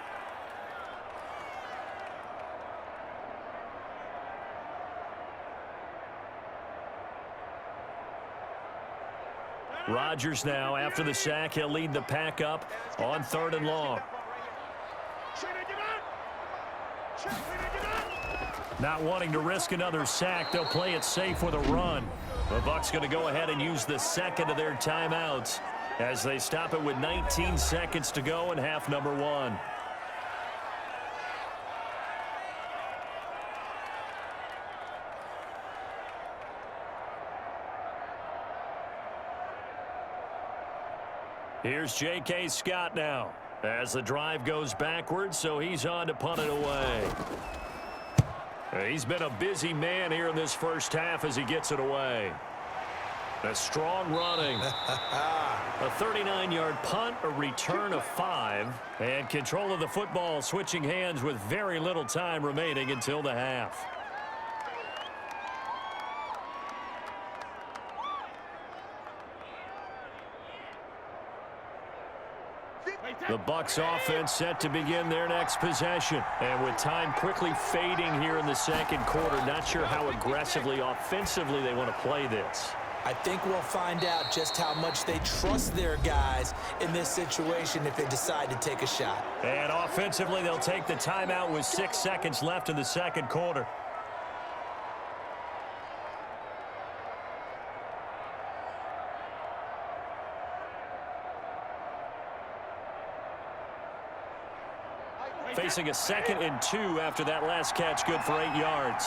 Rodgers now, after the sack, he'll lead the pack up on 3rd and long. Not wanting to risk another sack, they'll play it safe with a run. The Bucs going to go ahead and use the 2nd of their timeouts as they stop it with 19 seconds to go in half number 1. Here's J.K. Scott now as the drive goes backwards, so he's on to punt it away. He's been a busy man here in this first half as he gets it away. A strong running. A 39-yard punt, a return of 5, and control of the football switching hands with very little time remaining until the half. The Bucs offense set to begin their next possession. And with time quickly fading here in the second quarter, not sure how aggressively, offensively they want to play this. I think we'll find out just how much they trust their guys in this situation if they decide to take a shot. And offensively, they'll take the timeout with 6 seconds left in the second quarter. Facing a 2nd and 2 after that last catch, good for 8 yards.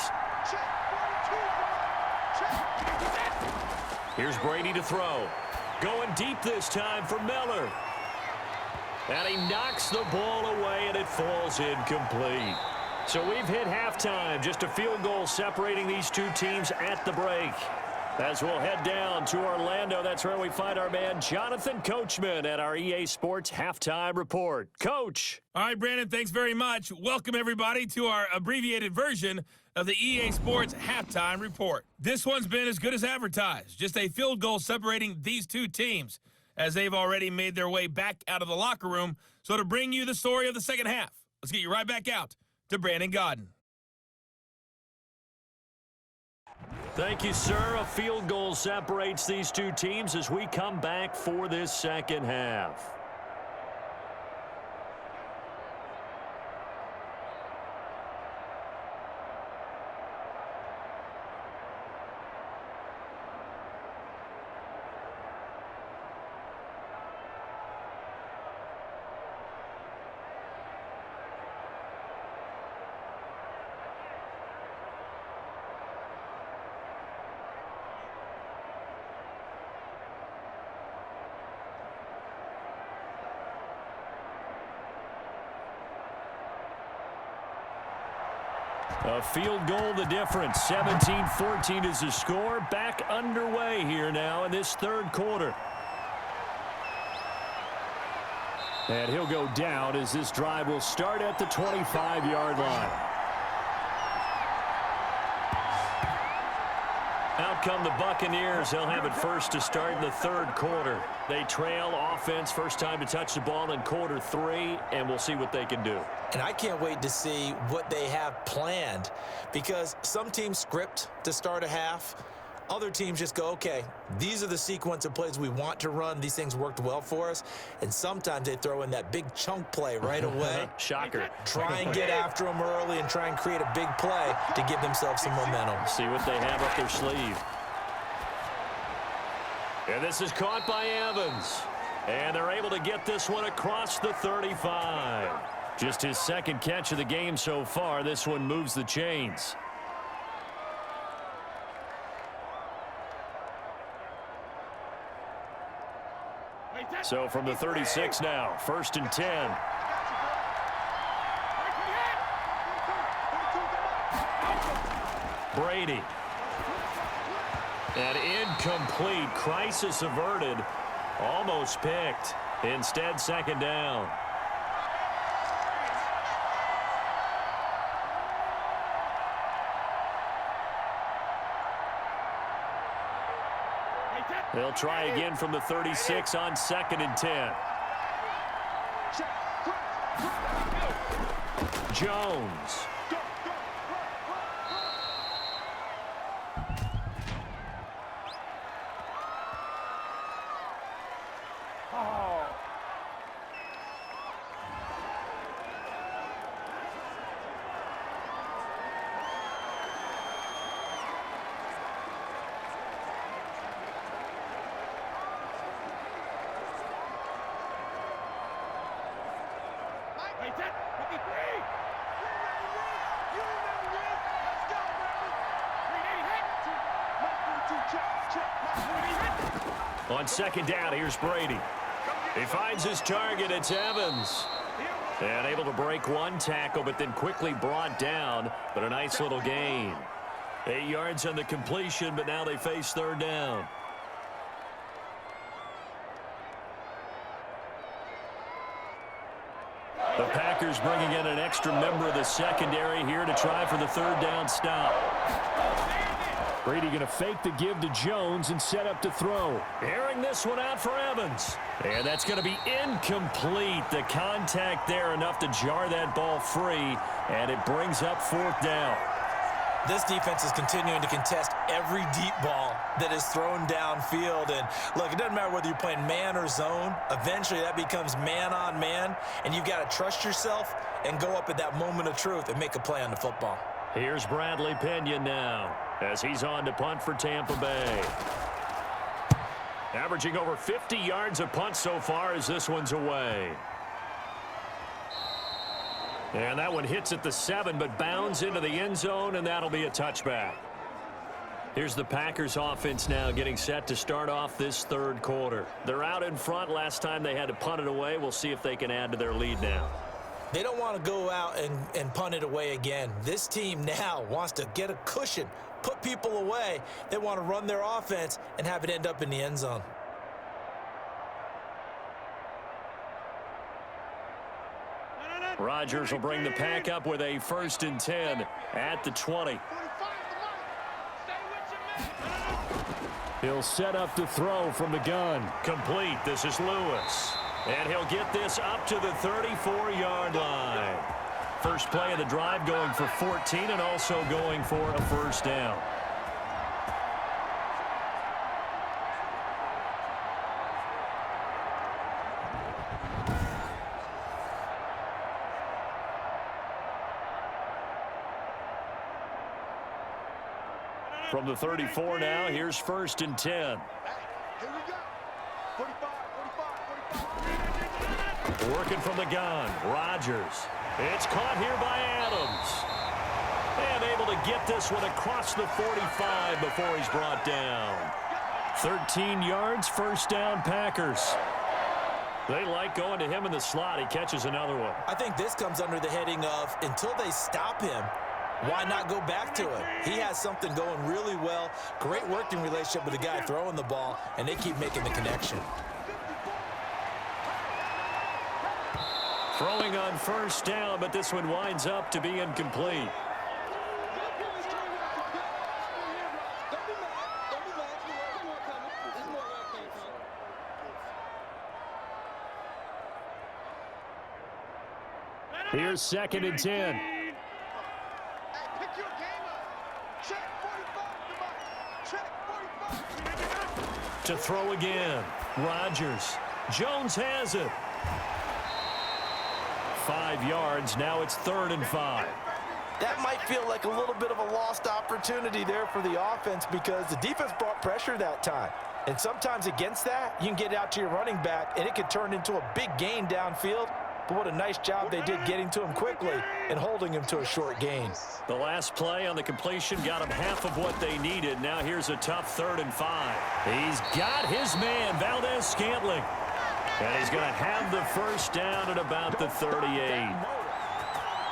Here's Brady to throw. Going deep this time for Miller. And he knocks the ball away, and it falls incomplete. So we've hit halftime. Just a field goal separating these two teams at the break. As we'll head down to Orlando, that's where we find our man Jonathan Coachman at our EA Sports Halftime Report. Coach. All right, Brandon, thanks very much. Welcome, everybody, to our abbreviated version of the EA Sports Halftime Report. This one's been as good as advertised. Just a field goal separating these two teams as they've already made their way back out of the locker room. So to bring you the story of the second half, let's get you right back out to Brandon Godden. Thank you, sir. A field goal separates these two teams as we come back for this second half. A field goal the difference. 17-14 is the score. Back underway here now in this third quarter. And he'll go down as this drive will start at the 25-yard line. Out come the Buccaneers. They'll have it first to start in the third quarter. They trail offense, first time to touch the ball in quarter 3, and we'll see what they can do. And I can't wait to see what they have planned, because some teams script to start a half. Other teams just go, okay, these are the sequence of plays we want to run. These things worked well for us. And sometimes they throw in that big chunk play right away. Shocker. Try and get after them early and try and create a big play to give themselves some momentum. See what they have up their sleeve. And this is caught by Evans. And they're able to get this one across the 35. Just his second catch of the game so far. This one moves the chains. So from the 36 now, 1st and 10. Brady. And incomplete. Crisis averted. Almost picked. Instead, second down. They'll try again from the 36 on 2nd and 10. Jones. On 2nd down, here's Brady. He finds his target. It's Evans. And able to break one tackle, but then quickly brought down. But a nice little gain. 8 yards on the completion, but now they face third down. The Packers bringing in an extra member of the secondary here to try for the third down stop. Brady going to fake the give to Jones and set up to throw. Airing this one out for Evans. And that's going to be incomplete. The contact there enough to jar that ball free, and it brings up fourth down. This defense is continuing to contest every deep ball that is thrown downfield. And look, it doesn't matter whether you're playing man or zone. Eventually that becomes man on man, and you've got to trust yourself and go up at that moment of truth and make a play on the football. Here's Bradley Pinion now as he's on to punt for Tampa Bay. Averaging over 50 yards a punt so far as this one's away. And that one hits at the 7, but bounds into the end zone, and that'll be a touchback. Here's the Packers offense now getting set to start off this third quarter. They're out in front. Last time they had to punt it away. We'll see if they can add to their lead now. They don't want to go out and punt it away again. This team now wants to get a cushion, put people away. They want to run their offense and have it end up in the end zone. Rodgers will bring the pack up with a 1st and 10 at the 20. He'll set up to throw from the gun. Complete. This is Lewis. And he'll get this up to the 34-yard line. First play of the drive going for 14 and also going for a first down. From the 34 now, here's 1st and 10. Here we go. 45, 45, 45. Working from the gun, Rodgers. It's caught here by Adams. And able to get this one across the 45 before he's brought down. 13 yards, first down, Packers. They like going to him in the slot. He catches another one. I think this comes under the heading of until they stop him, why not go back to it? He has something going really well. Great working relationship with the guy throwing the ball, and they keep making the connection. Throwing on first down, but this one winds up to be incomplete. Here's 2nd and 10. To throw again. Rodgers. Jones has it. 5 yards. Now it's 3rd and 5. That might feel like a little bit of a lost opportunity there for the offense because the defense brought pressure that time. And sometimes against that, you can get out to your running back, and it could turn into a big gain downfield. But what a nice job they did getting to him quickly and holding him to a short gain. The last play on the completion got him half of what they needed. Now here's a tough 3rd and 5. He's got his man, Valdez-Scantling. And he's going to have the first down at about the 38.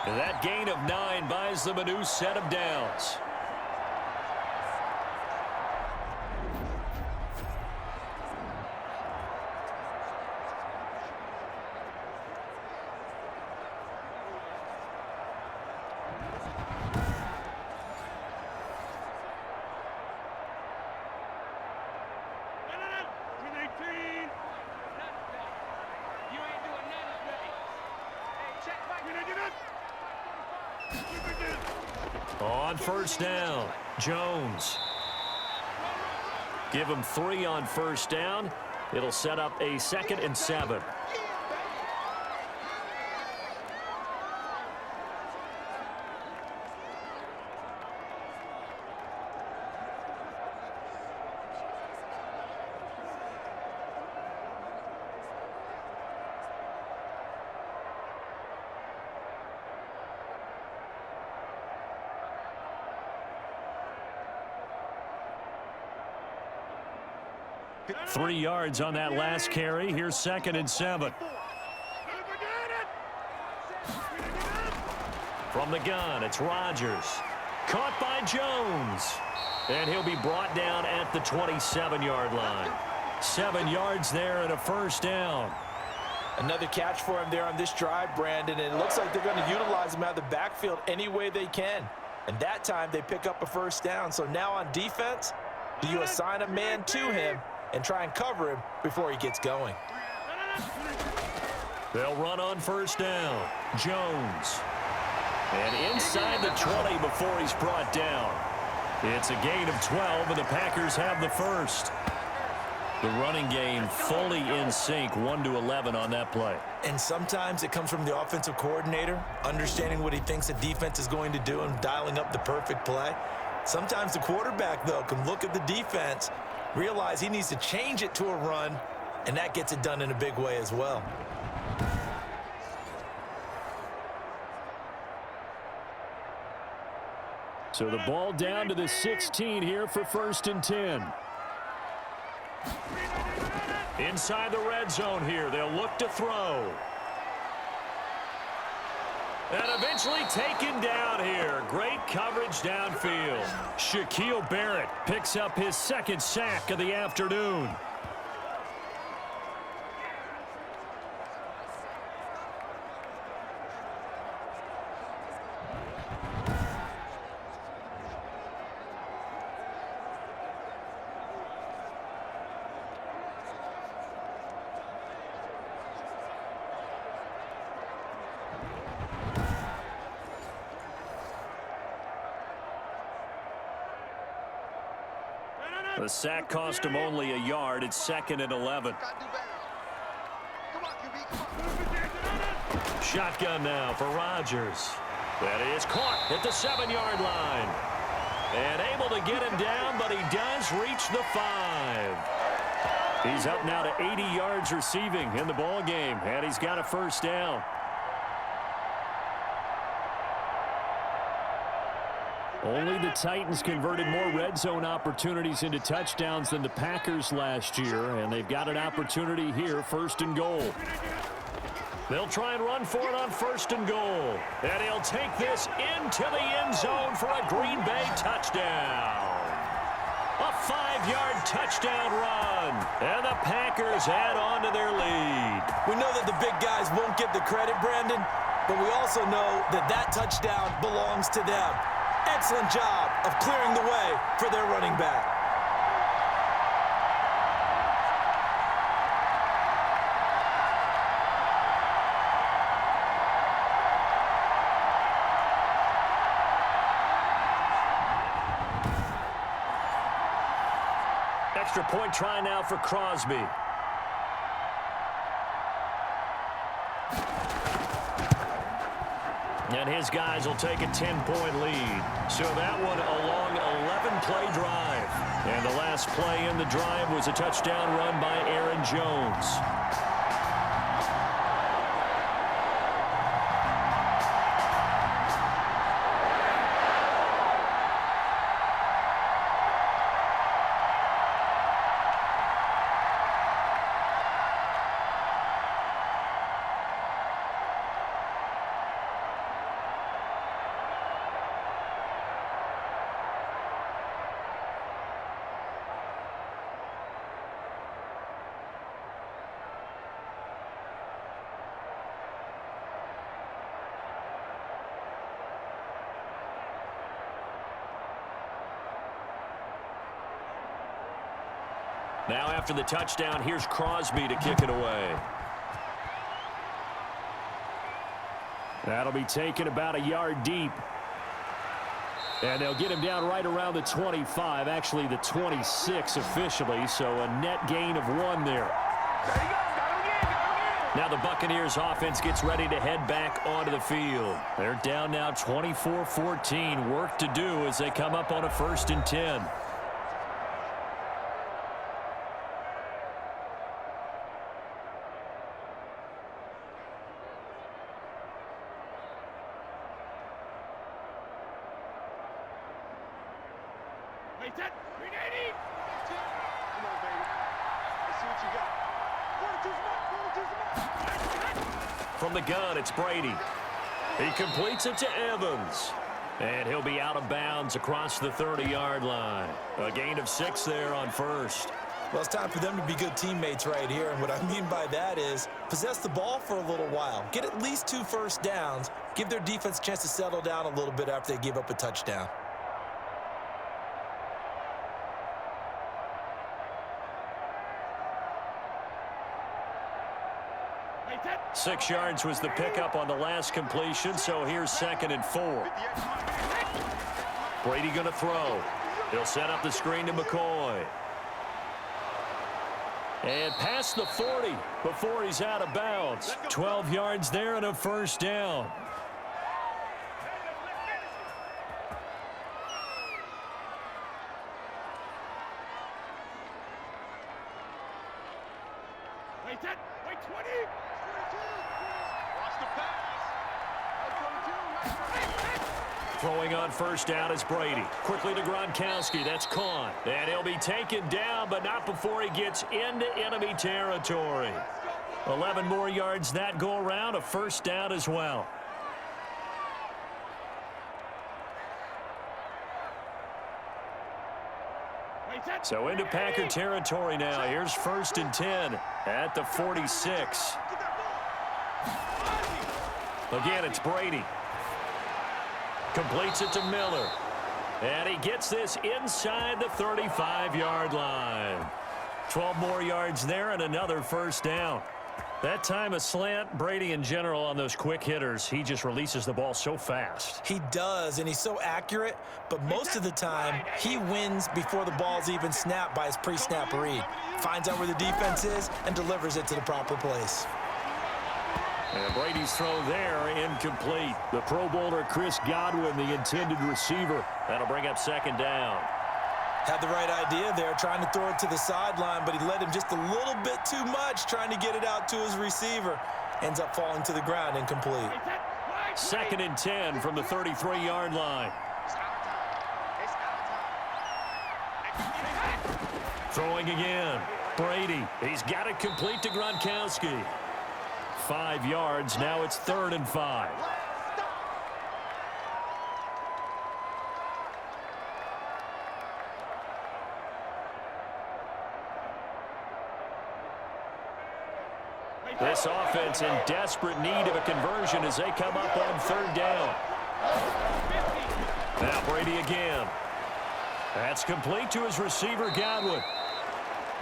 And that gain of 9 buys them a new set of downs. On first down, Jones. Give him 3 on first down. It'll set up a 2nd and 7. 3 yards on that last carry. Here's 2nd and 7. From the gun, it's Rodgers. Caught by Jones. And he'll be brought down at the 27-yard line. 7 yards there and a first down. Another catch for him there on this drive, Brandon, and it looks like they're going to utilize him out of the backfield any way they can. And that time they pick up a first down. So now on defense, do you assign a man to him and try and cover him before he gets going? They'll run on first down. Jones. And inside the 20 before he's brought down. It's a gain of 12, and the Packers have the first. The running game fully in sync, 1-11 on that play. And sometimes it comes from the offensive coordinator, understanding what he thinks the defense is going to do and dialing up the perfect play. Sometimes the quarterback, though, can look at the defense, realize he needs to change it to a run, and that gets it done in a big way as well. So the ball down to the 16 here for 1st and 10. Inside the red zone here, they'll look to throw. And eventually taken down here. Great coverage downfield. Shaquille Barrett picks up his 2nd sack of the afternoon. The sack cost him only a yard. It's 2nd and 11. Shotgun now for Rodgers. That is caught at the 7-yard line. And able to get him down, but he does reach the 5. He's up now to 80 yards receiving in the ball game, and he's got a first down. Only the Titans converted more red zone opportunities into touchdowns than the Packers last year, and they've got an opportunity here, 1st and goal. They'll try and run for it on 1st and goal. And he'll take this into the end zone for a Green Bay touchdown. A 5-yard touchdown run, and the Packers add on to their lead. We know that the big guys won't get the credit, Brandon, but we also know that that touchdown belongs to them. Excellent job of clearing the way for their running back. Extra point try now for Crosby. And his guys will take a 10-point lead. So that one a long 11-play drive. And the last play in the drive was a touchdown run by Aaron Jones. Now after the touchdown, here's Crosby to kick it away. That'll be taken about a yard deep. And they'll get him down right around the 25, actually the 26 officially, so a net gain of 1 there. Now the Buccaneers offense gets ready to head back onto the field. They're down now 24-14. Work to do as they come up on a 1st and 10. see what you got. 42's From the gun, it's Brady. He completes it to Evans. And he'll be out of bounds across the 30-yard line. A gain of 6 there on first. Well, it's time for them to be good teammates right here. And what I mean by that is possess the ball for a little while. Get at least 2 first downs. Give their defense a chance to settle down a little bit after they give up a touchdown. Six yards was the pickup on the last completion, so here's 2nd and 4. Brady going to throw. He'll set up the screen to McCoy. And past the 40 before he's out of bounds. 12 yards there and a first down. Wait 20. Watch the pass. Throwing on first down is Brady. Quickly to Gronkowski. That's caught. And he'll be taken down, but not before he gets into enemy territory. 11 more yards that go around. A first down as well. So into Packer territory now. Here's 1st and 10 at the 46. Again, it's Brady. Completes it to Miller. And he gets this inside the 35-yard line. 12 more yards there and another first down. That time a slant. Brady in general on those quick hitters, he just releases the ball so fast. He does, and he's so accurate, but most of the time he wins before the ball's even snapped by his pre-snap read. Finds out where the defense is and delivers it to the proper place. And Brady's throw there incomplete. The Pro Bowler Chris Godwin, the intended receiver. That'll bring up 2nd down. Had the right idea there, trying to throw it to the sideline, but he led him just a little bit too much, trying to get it out to his receiver. Ends up falling to the ground incomplete. 2nd and 10 from the 33-yard line. Throwing again. Brady. He's got it complete to Gronkowski. 5 yards. Now it's 3rd and 5. This offense in desperate need of a conversion as they come up on 3rd down. Now Brady again. That's complete to his receiver, Godwin.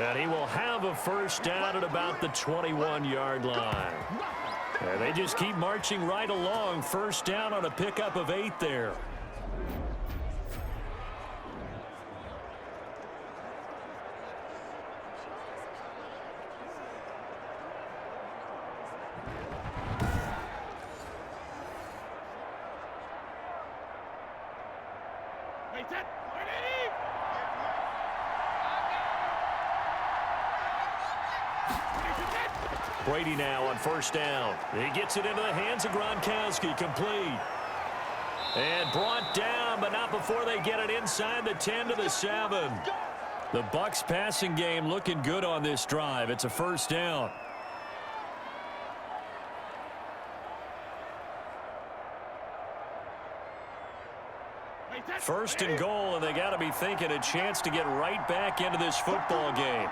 And he will have a first down at about the 21-yard line. And they just keep marching right along. First down on a pickup of 8 there. Brady now on first down. He gets it into the hands of Gronkowski. Complete. And brought down, but not before they get it inside the 10 to the 7. The Bucs passing game looking good on this drive. It's a first down. First and goal, and they got to be thinking a chance to get right back into this football game.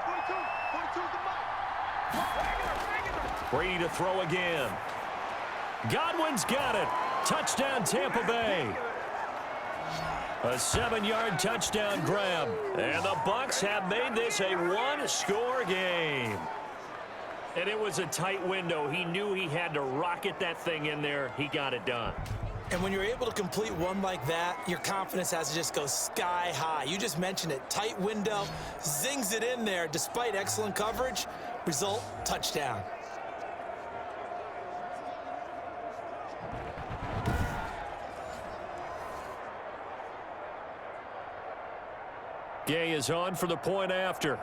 Brady to throw again. Godwin's got it. Touchdown, Tampa Bay. A 7-yard touchdown grab. And the Bucs have made this a one-score game. And it was a tight window. He knew he had to rocket that thing in there. He got it done. And when you're able to complete one like that, your confidence has to just go sky high. You just mentioned it. Tight window, zings it in there despite excellent coverage. Result, touchdown. Gay is on for the point after.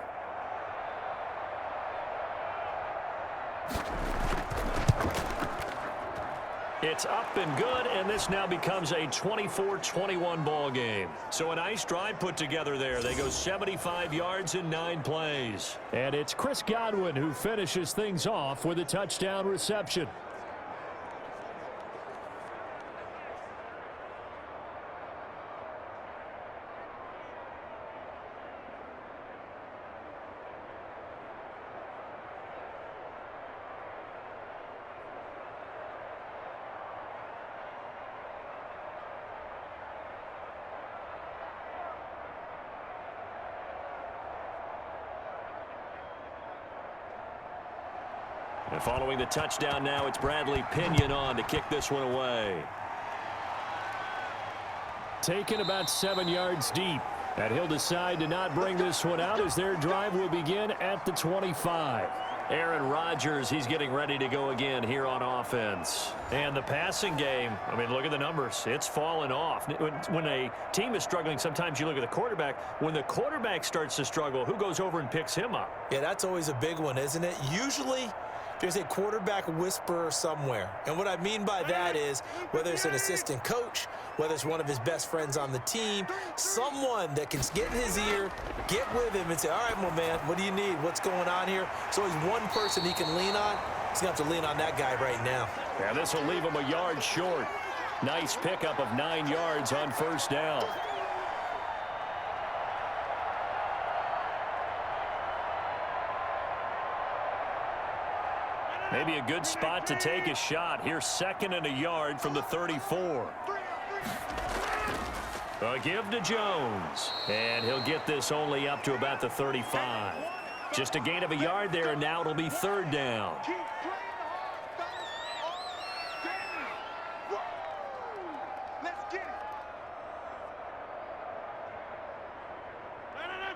It's up and good, and this now becomes a 24-21 ball game. So a nice drive put together there. They go 75 yards in 9 plays. And it's Chris Godwin who finishes things off with a touchdown reception. And following the touchdown now, it's Bradley Pinion on to kick this one away. Taken about 7 yards deep. And he'll decide to not bring this one out as their drive will begin at the 25. Aaron Rodgers, he's getting ready to go again here on offense. And the passing game, I mean, look at the numbers. It's fallen off. When a team is struggling, sometimes you look at the quarterback. When the quarterback starts to struggle, who goes over and picks him up? Yeah, that's always a big one, isn't it? Usually there's a quarterback whisperer somewhere. And what I mean by that is whether it's an assistant coach, whether it's one of his best friends on the team, someone that can get in his ear, get with him and say, all right, my man, what do you need? What's going on here? So he's one person he can lean on. He's going to have to lean on that guy right now. Yeah, this will leave him a yard short. Nice pickup of 9 yards on first down. Maybe a good spot to take a shot. Here's 2nd and a yard from the 34. A give to Jones. And he'll get this only up to about the 35. Just a gain of a yard there, and now it'll be 3rd down.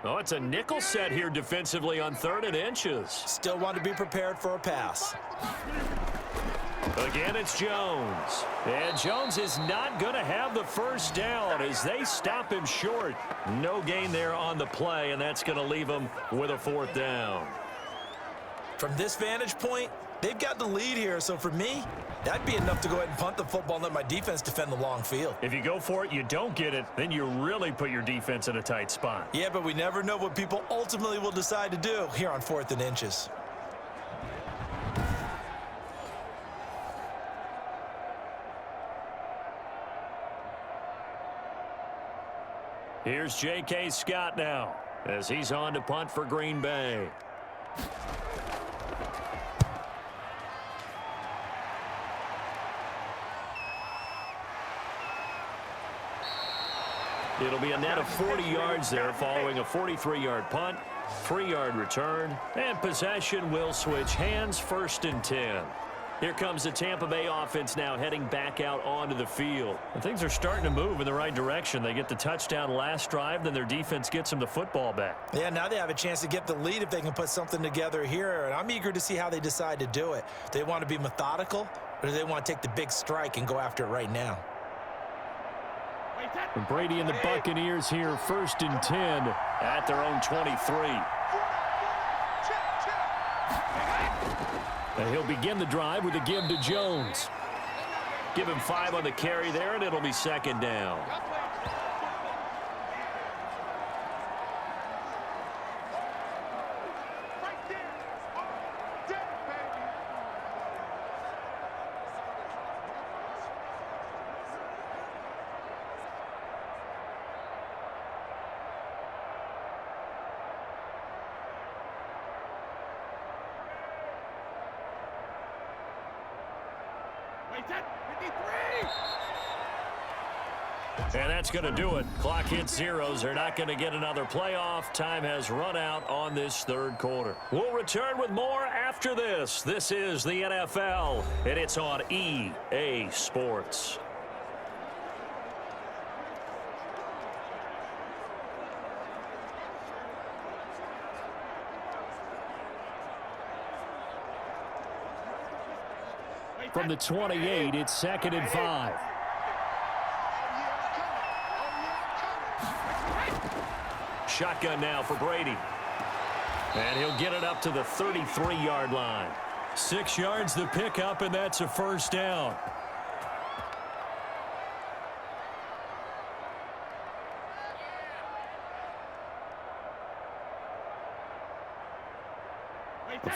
Oh, it's a nickel set here defensively on 3rd and inches. Still want to be prepared for a pass. Again, it's Jones. And Jones is not going to have the first down as they stop him short. No gain there on the play, and that's going to leave him with a 4th down. From this vantage point, they've got the lead here, so for me, that'd be enough to go ahead and punt the football and let my defense defend the long field. If you go for it, you don't get it, then you really put your defense in a tight spot. Yeah, but we never know what people ultimately will decide to do here on 4th and inches. Here's J.K. Scott now as he's on to punt for Green Bay. It'll be a net of 40 yards there following a 43-yard punt, 3-yard return, and possession will switch hands, 1st and 10. Here comes the Tampa Bay offense now heading back out onto the field. And things are starting to move in the right direction. They get the touchdown last drive, then their defense gets them the football back. Yeah, now they have a chance to get the lead if they can put something together here, and I'm eager to see how they decide to do it. Do they want to be methodical, or do they want to take the big strike and go after it right now? And Brady and the Buccaneers here, 1st and 10 at their own 23. And he'll begin the drive with a give to Jones. Give him 5 on the carry there, and it'll be 2nd down. And that's going to do it. Clock hits zeros. They're not going to get another playoff. Time has run out on this 3rd quarter. We'll return with more after this. This is the NFL, and it's on EA Sports. From the 28, it's 2nd and 5. Shotgun now for Brady. And he'll get it up to the 33-yard line. 6 yards the pickup, and that's a 1st down.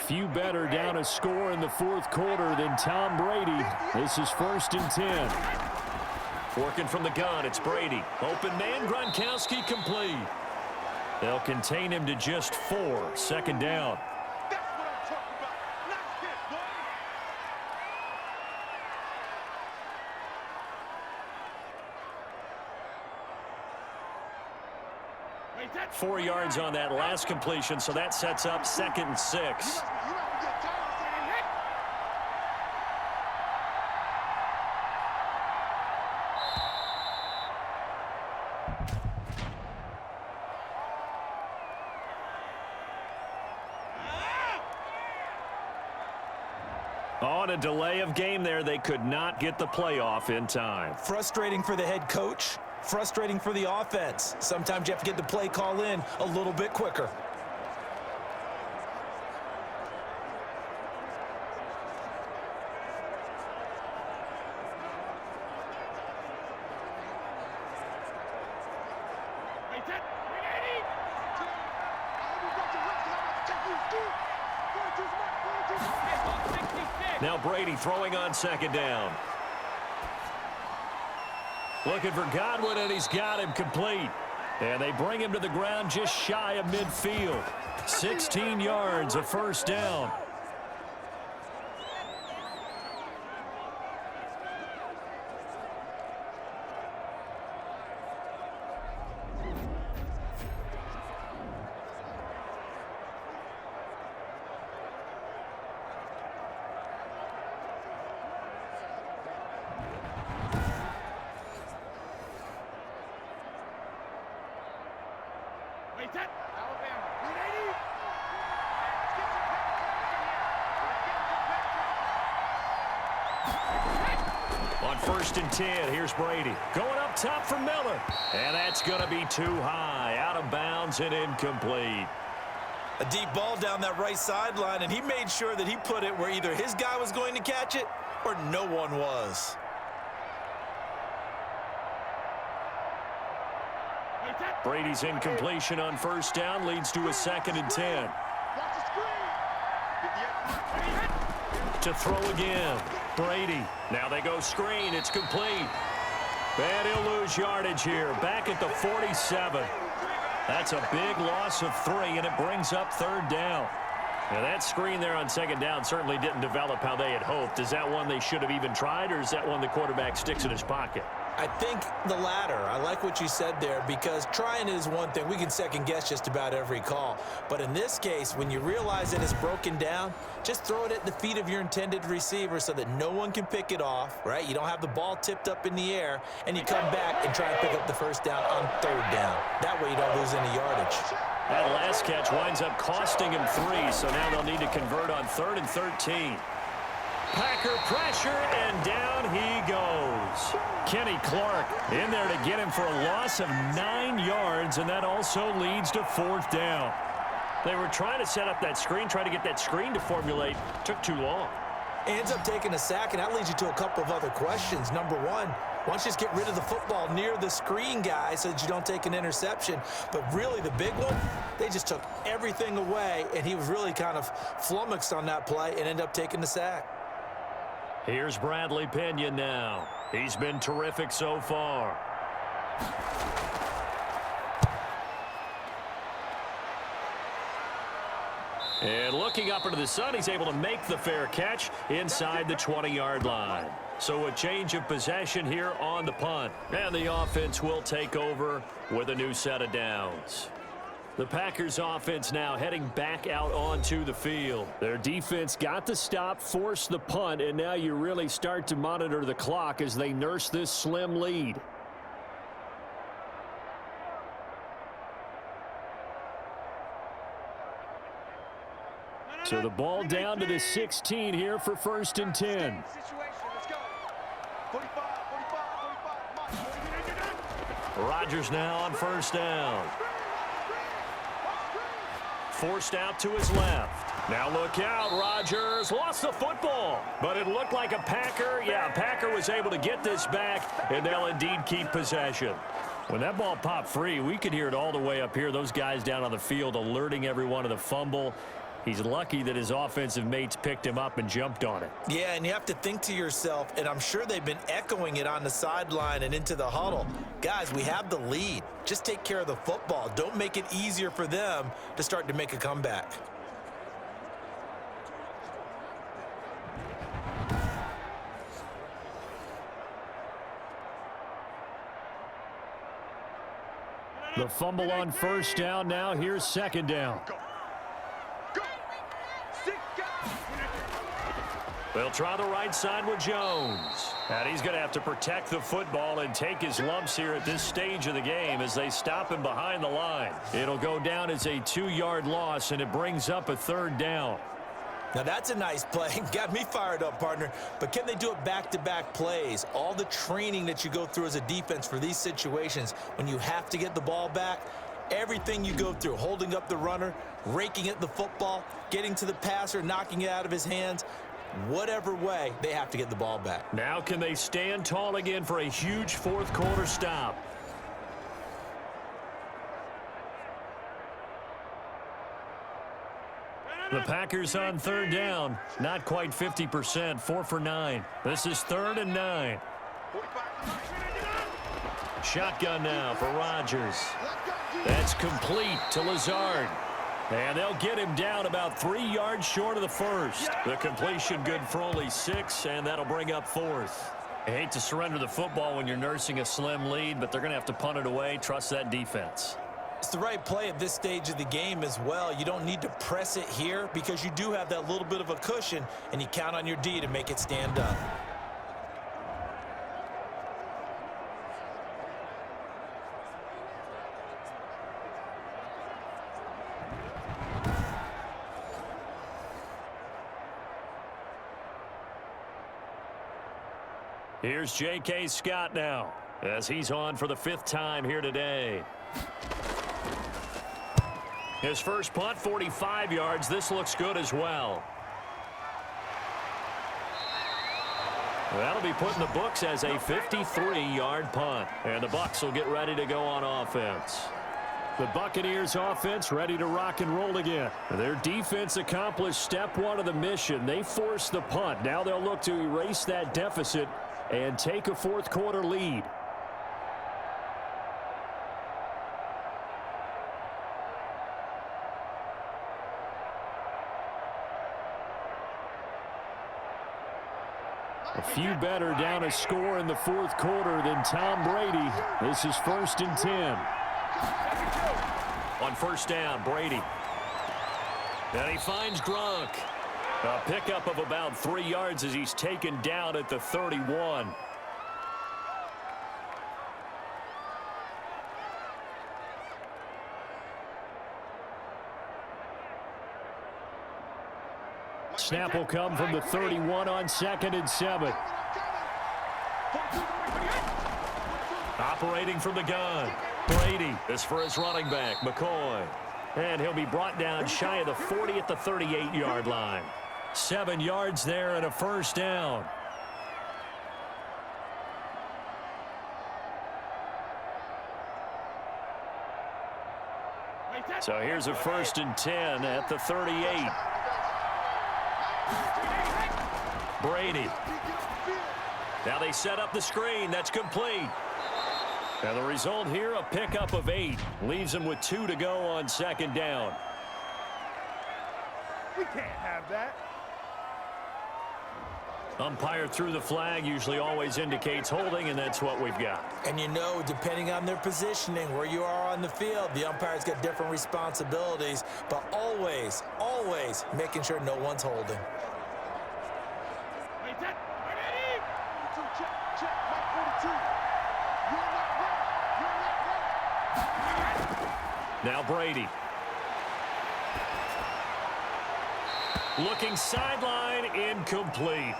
few better down a score in the fourth quarter than Tom Brady. This is 1st and 10. Working from the gun, it's Brady. Open man, Gronkowski complete. They'll contain him to just 4. 2nd down. That's what I'm talking about. Nice hit, boy. 4 yards on that last completion, so that sets up 2nd and 6. On a delay of game there, they could not get the playoff in time. Frustrating for the head coach. Frustrating for the offense. Sometimes you have to get the play call in a little bit quicker. Now Brady throwing on 2nd down. Looking for Godwin, and he's got him complete. And they bring him to the ground just shy of midfield. 16 yards, a 1st down. On 1st and 10, here's Brady. Going up top for Miller. And that's going to be too high. Out of bounds and incomplete. A deep ball down that right sideline, and he made sure that he put it where either his guy was going to catch it or no one was. Brady's incompletion on 1st down leads to a 2nd and 10. To throw again. Brady. Now they go screen. It's complete. And he'll lose yardage here. Back at the 47. That's a big loss of 3, and it brings up 3rd down. Now that screen there on 2nd down certainly didn't develop how they had hoped. Is that one they should have even tried, or is that one the quarterback sticks in his pocket? I think the latter. I like what you said there, because trying is one thing. We can second guess just about every call. But in this case, when you realize it is broken down, just throw it at the feet of your intended receiver so that no one can pick it off, right? You don't have the ball tipped up in the air, and you come back and try and pick up the 1st down on 3rd down. That way you don't lose any yardage. That last catch winds up costing him 3, so now they'll need to convert on 3rd and 13. Packer pressure, and down he goes. Kenny Clark in there to get him for a loss of 9 yards, and that also leads to 4th down. They were trying to set up that screen, trying to get that screen to formulate. Took too long. Ends up taking a sack, and that leads you to a couple of other questions. Number one, why don't you just get rid of the football near the screen guy so that you don't take an interception? But really the big one, they just took everything away, and he was really kind of flummoxed on that play and ended up taking the sack. Here's Bradley Pinion now. He's been terrific so far. And looking up into the sun, he's able to make the fair catch inside the 20-yard line. So a change of possession here on the punt. And the offense will take over with a new set of downs. The Packers offense now heading back out onto the field. Their defense got the stop, forced the punt, and now you really start to monitor the clock as they nurse this slim lead. So the ball down to the 16 here for 1st and 10. Rodgers now on 1st down. Forced out to his left. Now look out, Rodgers lost the football, but it looked like a Packer. Yeah, Packer was able to get this back, and they'll indeed keep possession. When that ball popped free, we could hear it all the way up here. Those guys down on the field alerting everyone of the fumble. He's lucky that his offensive mates picked him up and jumped on it. Yeah, and you have to think to yourself, and I'm sure they've been echoing it on the sideline and into the huddle. Guys, we have the lead. Just take care of the football. Don't make it easier for them to start to make a comeback. The fumble on first down. Now here's second down. They'll try the right side with Jones. And he's going to have to protect the football and take his lumps here at this stage of the game as they stop him behind the line. It'll go down as a 2-yard loss, and it brings up a third down. Now that's a nice play. Got me fired up, partner. But can they do it back-to-back plays? All the training that you go through as a defense for these situations, when you have to get the ball back, everything you go through, holding up the runner, raking at the football, getting to the passer, knocking it out of his hands, whatever way, they have to get the ball back. Now can they stand tall again for a huge fourth-quarter stop? The Packers on third down, not quite 50%, 4 for 9. This is 3rd and 9. Shotgun now for Rodgers. That's complete to Lazard. And they'll get him down about 3 yards short of the first. The completion good for only 6, and that'll bring up 4th. I hate to surrender the football when you're nursing a slim lead, but they're going to have to punt it away. Trust that defense. It's the right play at this stage of the game as well. You don't need to press it here because you do have that little bit of a cushion, and you count on your D to make it stand up. Here's J.K. Scott now as he's on for the 5th time here today. His first punt, 45 yards. This looks good as well. That'll be put in the books as a 53-yard punt. And the Bucs will get ready to go on offense. The Buccaneers offense ready to rock and roll again. Their defense accomplished step 1 of the mission. They forced the punt. Now they'll look to erase that deficit and take a fourth-quarter lead. A few better down a score in the fourth quarter than Tom Brady. This is 1st and 10. On first down, Brady. And he finds Gronk. A pickup of about 3 yards as he's taken down at the 31. Snap will come from the 31 on 2nd and 7. Operating from the gun. Brady is for his running back, McCoy. And he'll be brought down shy of the 40 at the 38-yard line. 7 yards there and a first down. So here's a 1st and 10 at the 38. Brady. Now they set up the screen. That's complete. And the result here, a pickup of 8. Leaves him with 2 to go on 2nd down. We can't have that. Umpire threw the flag, usually always indicates holding, and that's what we've got. And you know, depending on their positioning, where you are on the field, the umpire's got different responsibilities, but always, always making sure no one's holding. Now Brady. Looking sideline, incomplete.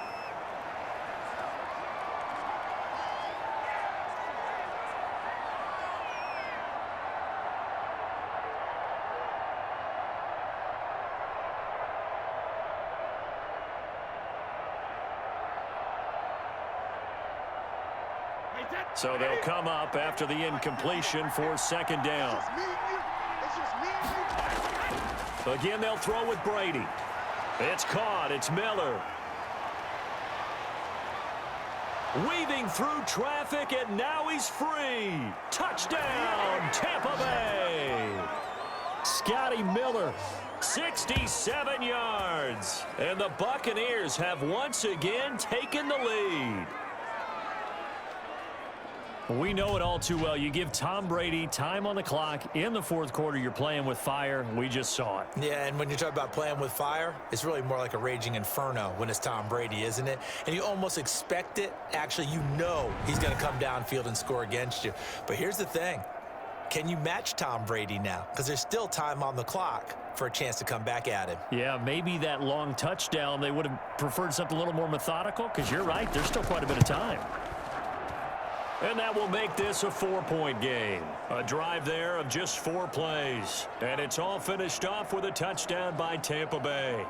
So they'll come up after the incompletion for 2nd down. Again, they'll throw with Brady. It's caught. It's Miller. Weaving through traffic, and now he's free. Touchdown, Tampa Bay. Scotty Miller, 67 yards. And the Buccaneers have once again taken the lead. We know it all too well. You give Tom Brady time on the clock in the fourth quarter, you're playing with fire. We just saw it. Yeah, and when you talk about playing with fire, it's really more like a raging inferno when it's Tom Brady, isn't it? And you almost expect it. Actually, you know he's going to come downfield and score against you. But here's the thing. Can you match Tom Brady now? Because there's still time on the clock for a chance to come back at him. Yeah, maybe that long touchdown, they would have preferred something a little more methodical, because you're right, there's still quite a bit of time. And that will make this a 4-point game. A drive there of just 4 plays. And it's all finished off with a touchdown by Tampa Bay.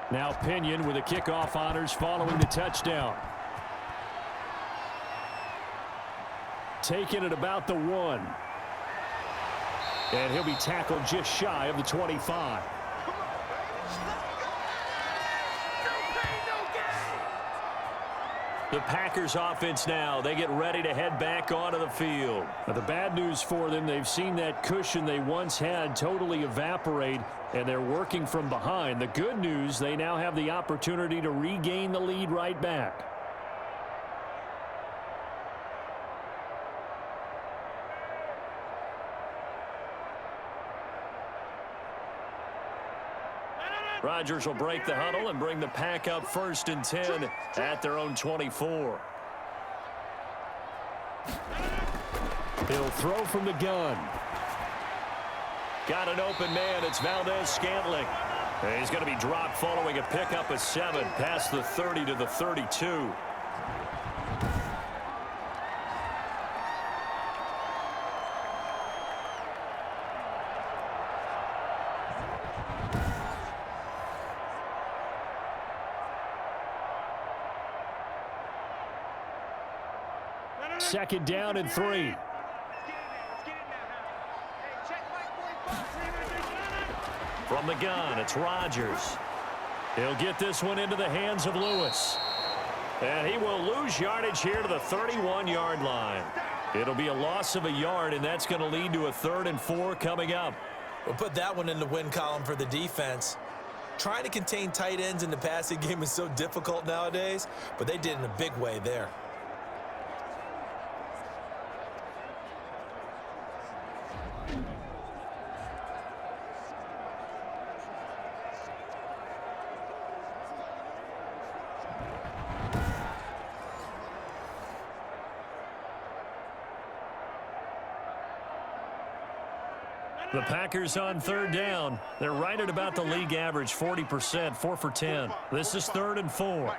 Now Pinion with the kickoff honors following the touchdown. Taking it about the 1. And he'll be tackled just shy of the 25. The Packers offense now, they get ready to head back onto the field. Now, the bad news for them, they've seen that cushion they once had totally evaporate, and they're working from behind. The good news, they now have the opportunity to regain the lead right back. Rodgers will break the huddle and bring the pack up 1st and 10 at their own 24. He'll throw from the gun. Got an open man. It's Valdez-Scantling. He's going to be dropped following a pickup of 7 past the 30 to the 32. Second down and 3. From the gun, it's Rodgers. He'll get this one into the hands of Lewis. And he will lose yardage here to the 31-yard line. It'll be a loss of a yard, and that's going to lead to a 3rd and 4 coming up. We'll put that one in the win column for the defense. Trying to contain tight ends in the passing game is so difficult nowadays, but they did in a big way there. The Packers on 3rd down. They're right at about the league average, 40%, 4 for 10. This is 3rd and 4.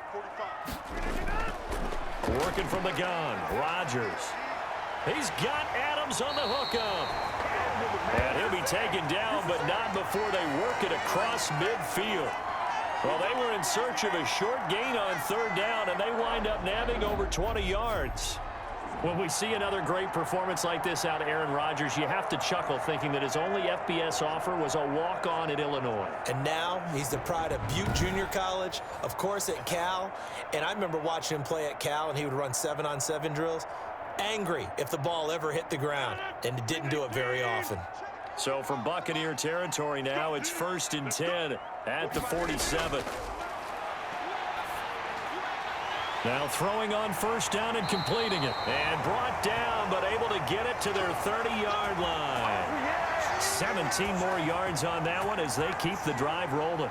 Working from the gun, Rodgers. He's got Adams on the hookup. And he'll be taken down, but not before they work it across midfield. Well, they were in search of a short gain on 3rd down, and they wind up nabbing over 20 yards. When we see another great performance like this out of Aaron Rodgers, you have to chuckle thinking that his only FBS offer was a walk-on at Illinois. And now he's the pride of Butte Junior College, of course at Cal. And I remember watching him play at Cal, and he would run 7-on-7 drills. Angry if the ball ever hit the ground, and it didn't do it very often. So from Buccaneer territory now, it's 1st and 10 at the 47. Now throwing on 1st down and completing it. And brought down, but able to get it to their 30-yard line. 17 more yards on that one as they keep the drive rolling.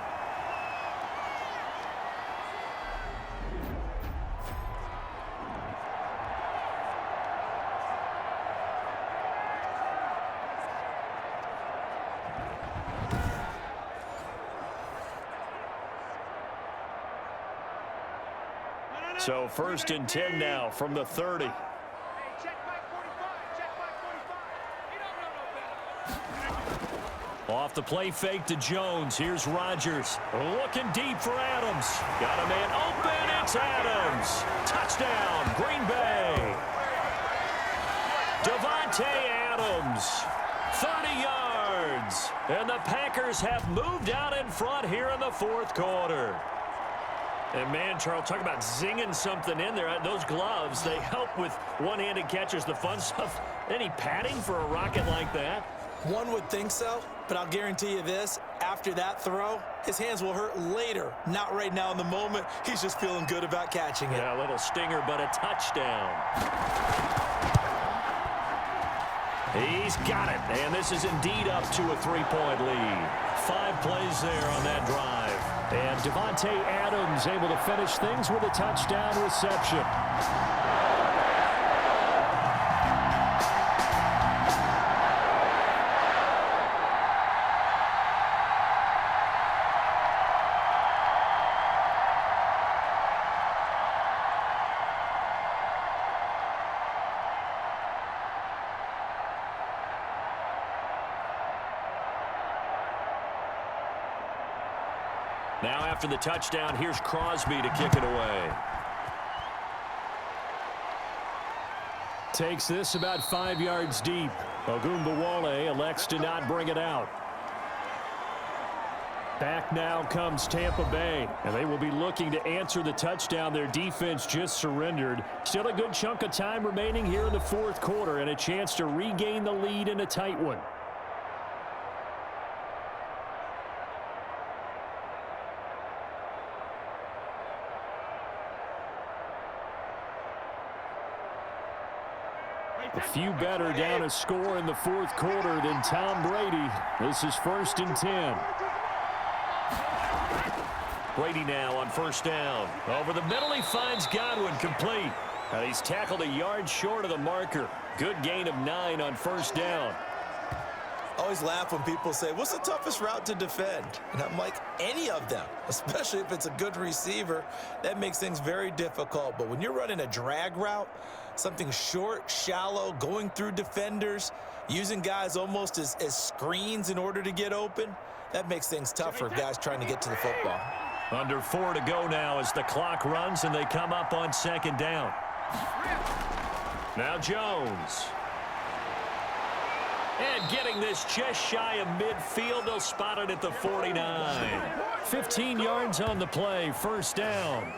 So 1st and 10 now from the 30. Off the play fake to Jones. Here's Rodgers. Looking deep for Adams. Got a man open. It's Adams. Touchdown, Green Bay. Davante Adams. 30 yards. And the Packers have moved out in front here in the 4th quarter. And, man, Charles, talk about zinging something in there. Those gloves, they help with one-handed catches, the fun stuff. Any padding for a rocket like that? One would think so, but I'll guarantee you this. After that throw, his hands will hurt later. Not right now in the moment. He's just feeling good about catching it. Yeah, a little stinger, but a touchdown. He's got it, and this is indeed up to a 3-point lead. 5 plays there on that drive. And Davante Adams able to finish things with a touchdown reception. Now after the touchdown, here's Crosby to kick it away. Takes this about 5 yards deep. Ogunbowale elects to not bring it out. Back now comes Tampa Bay, and they will be looking to answer the touchdown their defense just surrendered. Still a good chunk of time remaining here in the 4th quarter and a chance to regain the lead in a tight one. A few better down a score in the 4th quarter than Tom Brady. This is 1st and 10. Brady now on 1st down. Over the middle, he finds Godwin complete. He's tackled a yard short of the marker. Good gain of 9 on 1st down. Always laugh when people say, what's the toughest route to defend? And I'm like, any of them, especially if it's a good receiver. That makes things very difficult. But when you're running a drag route, something short, shallow, going through defenders, using guys almost as screens in order to get open, that makes things tough for guys trying to get to the football. Under 4 to go now as the clock runs and they come up on 2nd down. Now Jones. And getting this just shy of midfield, they'll spot it at the 49. 15 yards on the play, 1st down.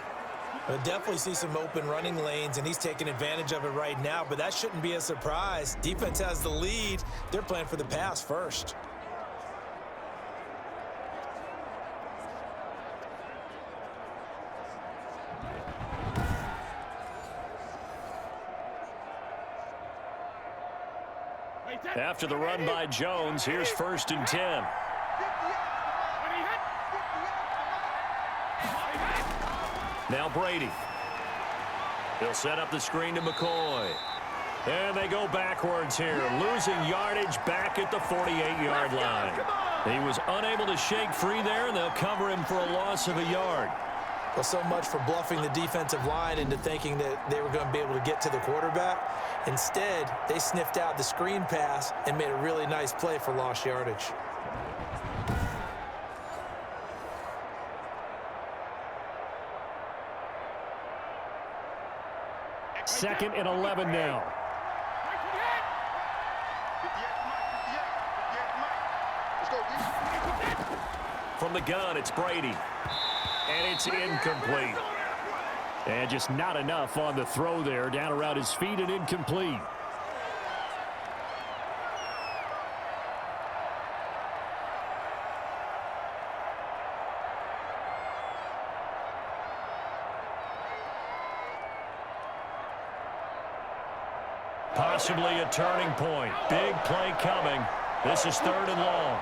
We'll definitely see some open running lanes, and he's taking advantage of it right now, but that shouldn't be a surprise. Defense has the lead. They're playing for the pass first. After the run by Jones, here's 1st and 10. Now Brady. He'll set up the screen to McCoy. And they go backwards here, losing yardage back at the 48-yard line. He was unable to shake free there, and they'll cover him for a loss of a yard. Well, so much for bluffing the defensive line into thinking that they were going to be able to get to the quarterback. Instead, they sniffed out the screen pass and made a really nice play for lost yardage. Second and 11 now. From the gun, it's Brady. And it's incomplete. And just not enough on the throw there. Down around his feet and incomplete. Possibly a turning point. Big play coming. This is 3rd and long.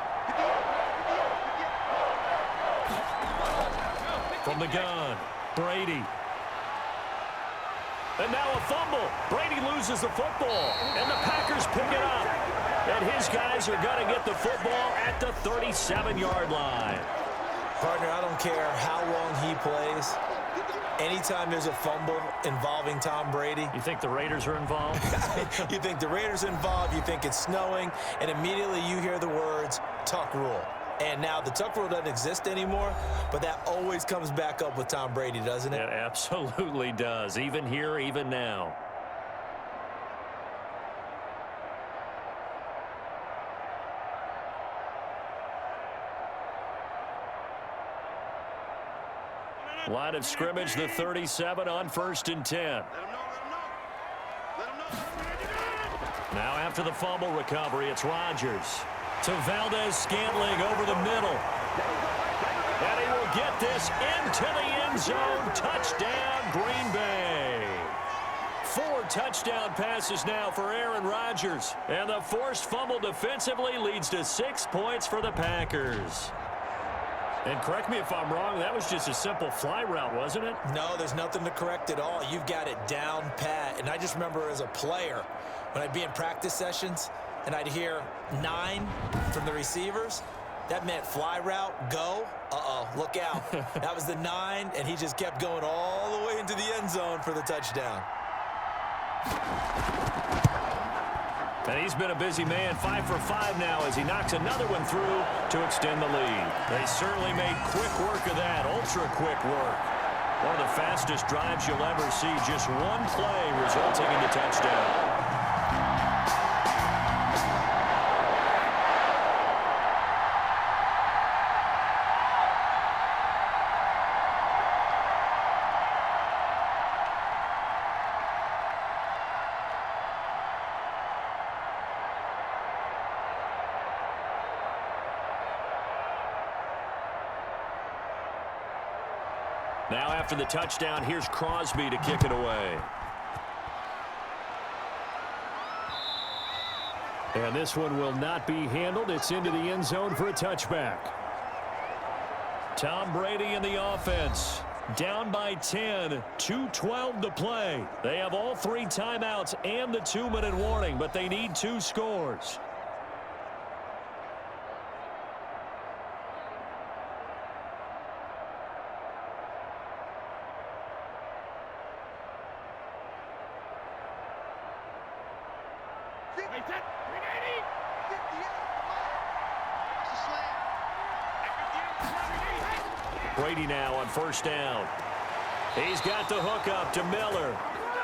From the gun, Brady. And now a fumble. Brady loses the football, and the Packers pick it up. And his guys are going to get the football at the 37-yard line. Partner, I don't care how long he plays. Anytime there's a fumble involving Tom Brady. You think the Raiders are involved? You think the Raiders are involved, you think it's snowing, and immediately you hear the words, tuck rule. And now the tuck rule doesn't exist anymore, but that always comes back up with Tom Brady, doesn't it? It absolutely does, even here, even now. Line of scrimmage, the 37 on 1st and 10. Now after the fumble recovery, it's Rodgers to Valdez-Scantling over the middle. And he will get this into the end zone. Touchdown, Green Bay. 4 touchdown passes now for Aaron Rodgers. And the forced fumble defensively leads to 6 points for the Packers. And correct me if I'm wrong, that was just a simple fly route, wasn't it? No, there's nothing to correct at all. You've got it down pat. And I just remember as a player, when I'd be in practice sessions and I'd hear 9 from the receivers, that meant fly route, go. Uh-oh, look out. That was the 9, and he just kept going all the way into the end zone for the touchdown. And he's been a busy man, 5 for 5 now as he knocks another one through to extend the lead. They certainly made quick work of that, ultra-quick work. One of the fastest drives you'll ever see, just one play resulting in the touchdown. Now after the touchdown, here's Crosby to kick it away. And this one will not be handled. It's into the end zone for a touchback. Tom Brady in the offense. Down by 10, 2:12 to play. They have all 3 timeouts and the 2-minute warning, but they need 2 scores. Brady now on 1st down. He's got the hook up to Miller.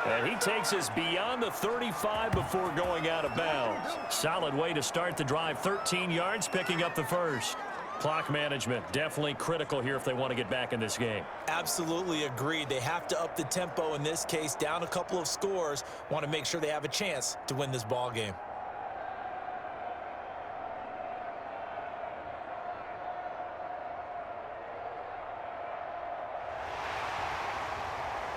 And he takes us beyond the 35 before going out of bounds. Solid way to start the drive. 13 yards, picking up the first. Clock management, definitely critical here if they want to get back in this game. Absolutely agreed. They have to up the tempo in this case, down a couple of scores. Want to make sure they have a chance to win this ball game.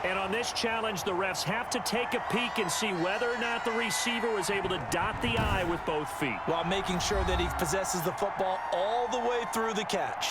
And on this challenge, the refs have to take a peek and see whether or not the receiver was able to dot the I with both feet. While making sure that he possesses the football all the way through the catch.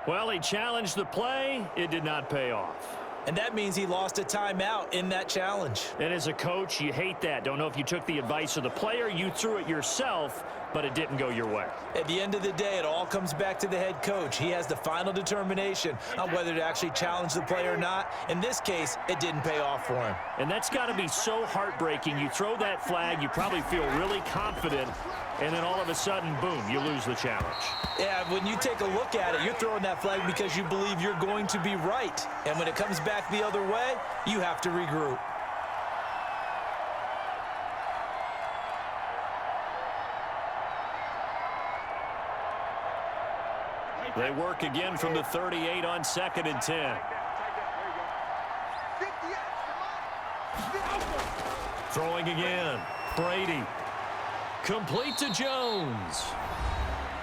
Well, he challenged the play. It did not pay off. And that means he lost a timeout in that challenge. And as a coach, you hate that. Don't know if you took the advice of the player, you threw it yourself, but it didn't go your way. At the end of the day, it all comes back to the head coach. He has the final determination on whether to actually challenge the play or not. In this case, it didn't pay off for him. And that's got to be so heartbreaking. You throw that flag, you probably feel really confident, and then all of a sudden, boom, you lose the challenge. Yeah, when you take a look at it, you're throwing that flag because you believe you're going to be right. And when it comes back the other way, you have to regroup. They work again from the 38 on 2nd and 10. Throwing again. Brady. Complete to Jones.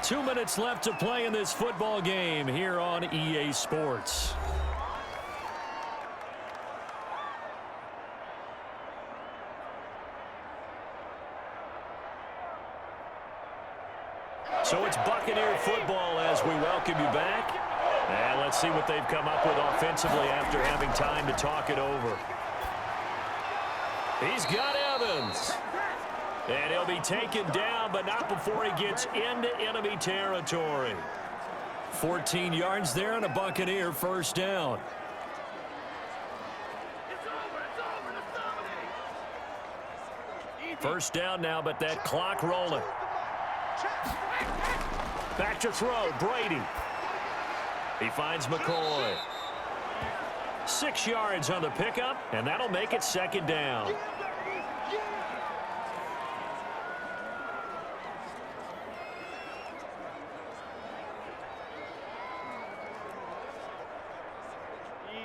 2 minutes left to play in this football game here on EA Sports. So it's Buccaneer football as we welcome you back. And let's see what they've come up with offensively after having time to talk it over. He's got Evans. And he'll be taken down, but not before he gets into enemy territory. 14 yards there and a Buccaneer first down. First down now, but that clock rolling. Back to throw, Brady. He finds McCoy. 6 yards on the pickup, and that'll make it second down.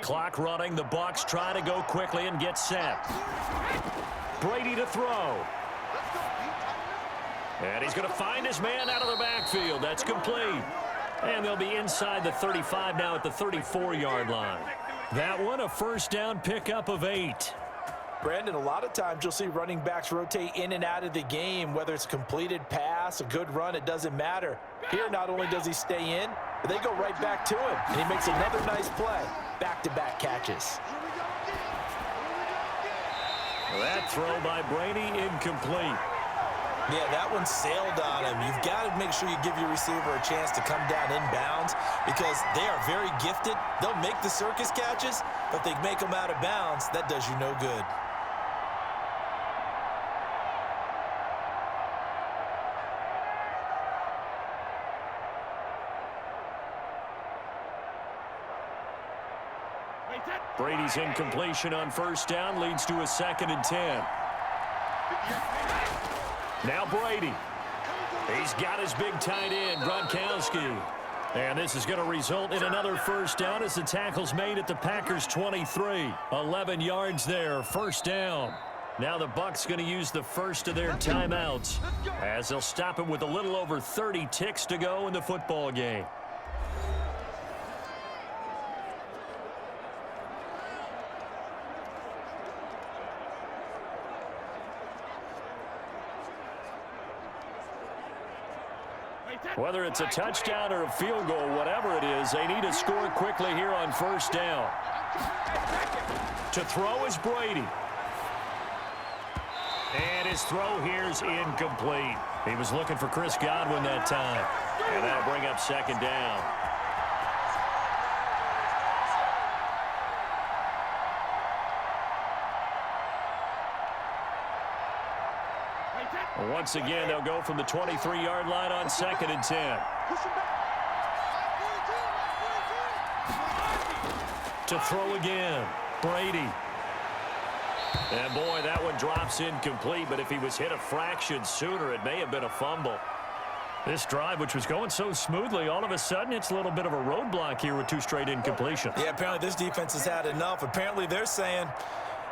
Clock running, the Bucs try to go quickly and get set. Brady to throw. And he's going to find his man out of the backfield. That's complete. And they'll be inside the 35 now at the 34-yard line. That one, a first down pickup of 8. Brandon, a lot of times you'll see running backs rotate in and out of the game, whether it's a completed pass, a good run, it doesn't matter. Here, not only does he stay in, but they go right back to him, and he makes another nice play. Back-to-back catches. That throw by Brady incomplete. Yeah, that one sailed on him. You've got to make sure you give your receiver a chance to come down inbounds because they are very gifted. They'll make the circus catches, but if they make them out of bounds, that does you no good. Brady's incompletion on first down leads to a 2nd and 10. Now Brady. He's got his big tight end, Gronkowski. And this is going to result in another first down as the tackle's made at the Packers' 23. 11 yards there, first down. Now the Bucs going to use the first of their timeouts as they'll stop him with a little over 30 ticks to go in the football game. Whether it's a touchdown or a field goal, whatever it is, they need to score quickly here on first down. To throw is Brady. And his throw here's incomplete. He was looking for Chris Godwin that time. And that'll bring up second down. Once again, they'll go from the 23-yard line on 2nd and 10. To throw again, Brady. And boy, that one drops incomplete, but if he was hit a fraction sooner, it may have been a fumble. This drive, which was going so smoothly, all of a sudden it's a little bit of a roadblock here with 2 straight incompletions. Yeah, apparently this defense has had enough. Apparently they're saying,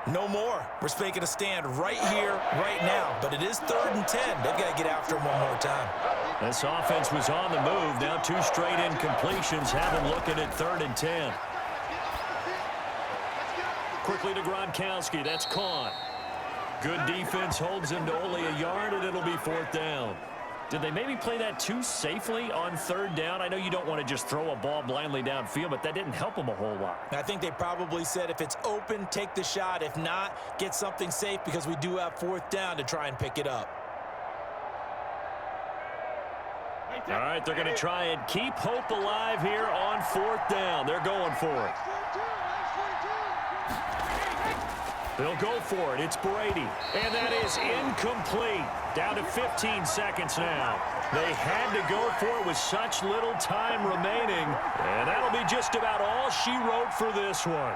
no more. We're making a stand right here, right now. But it is 3rd and 10. They've got to get after him one more time. This offense was on the move. Now 2 straight incompletions have him looking at 3rd and 10. Quickly to Gronkowski. That's caught. Good defense holds him to only a yard, and it'll be 4th down. Did they maybe play that too safely on 3rd down? I know you don't want to just throw a ball blindly downfield, but that didn't help them a whole lot. I think they probably said if it's open, take the shot. If not, get something safe because we do have 4th down to try and pick it up. All right, they're going to try and keep hope alive here on 4th down. They're going for it. They'll go for it. It's Brady. And that is incomplete. Down to 15 seconds now. They had to go for it with such little time remaining. And that'll be just about all she wrote for this one.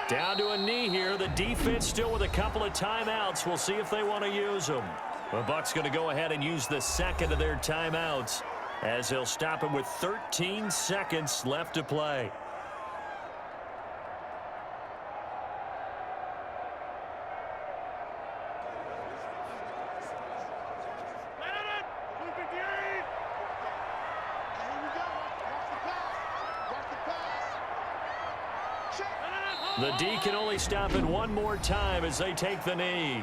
Down to a knee here. The defense still with a couple of timeouts. We'll see if they want to use them. The Bucs going to go ahead and use the 2nd of their timeouts as they'll stop him with 13 seconds left to play. The D can only stop it one more time as they take the knee.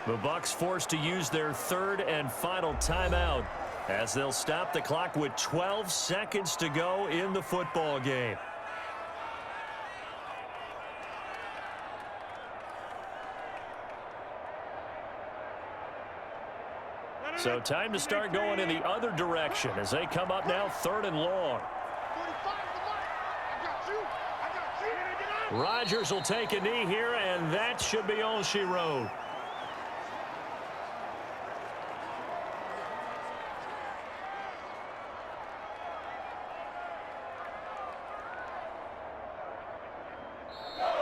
The Bucs forced to use their third and final timeout as they'll stop the clock with 12 seconds to go in the football game. So time to start going in the other direction as they come up now 3rd and long. Rodgers will take a knee here, and that should be all she wrote.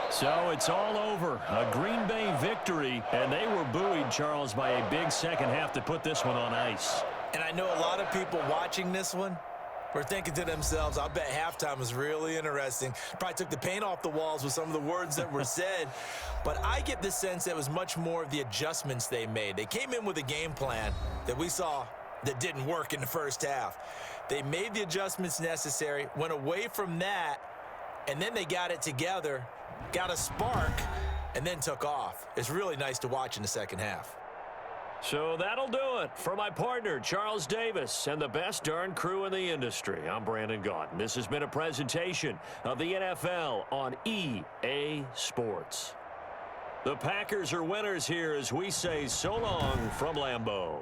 So it's all over. A Green Bay victory, and they were buoyed, Charles, by a big second half to put this one on ice. And I know a lot of people watching this one were thinking to themselves, I bet halftime was really interesting. Probably took the paint off the walls with some of the words that were said. But I get the sense that it was much more of the adjustments they made. They came in with a game plan that we saw that didn't work in the first half. They made the adjustments necessary, went away from that, and then they got it together, got a spark, and then took off. It's really nice to watch in the second half. So that'll do it for my partner, Charles Davis, and the best darn crew in the industry. I'm Brandon Gaudin. This has been a presentation of the NFL on EA Sports. The Packers are winners here as we say so long from Lambeau.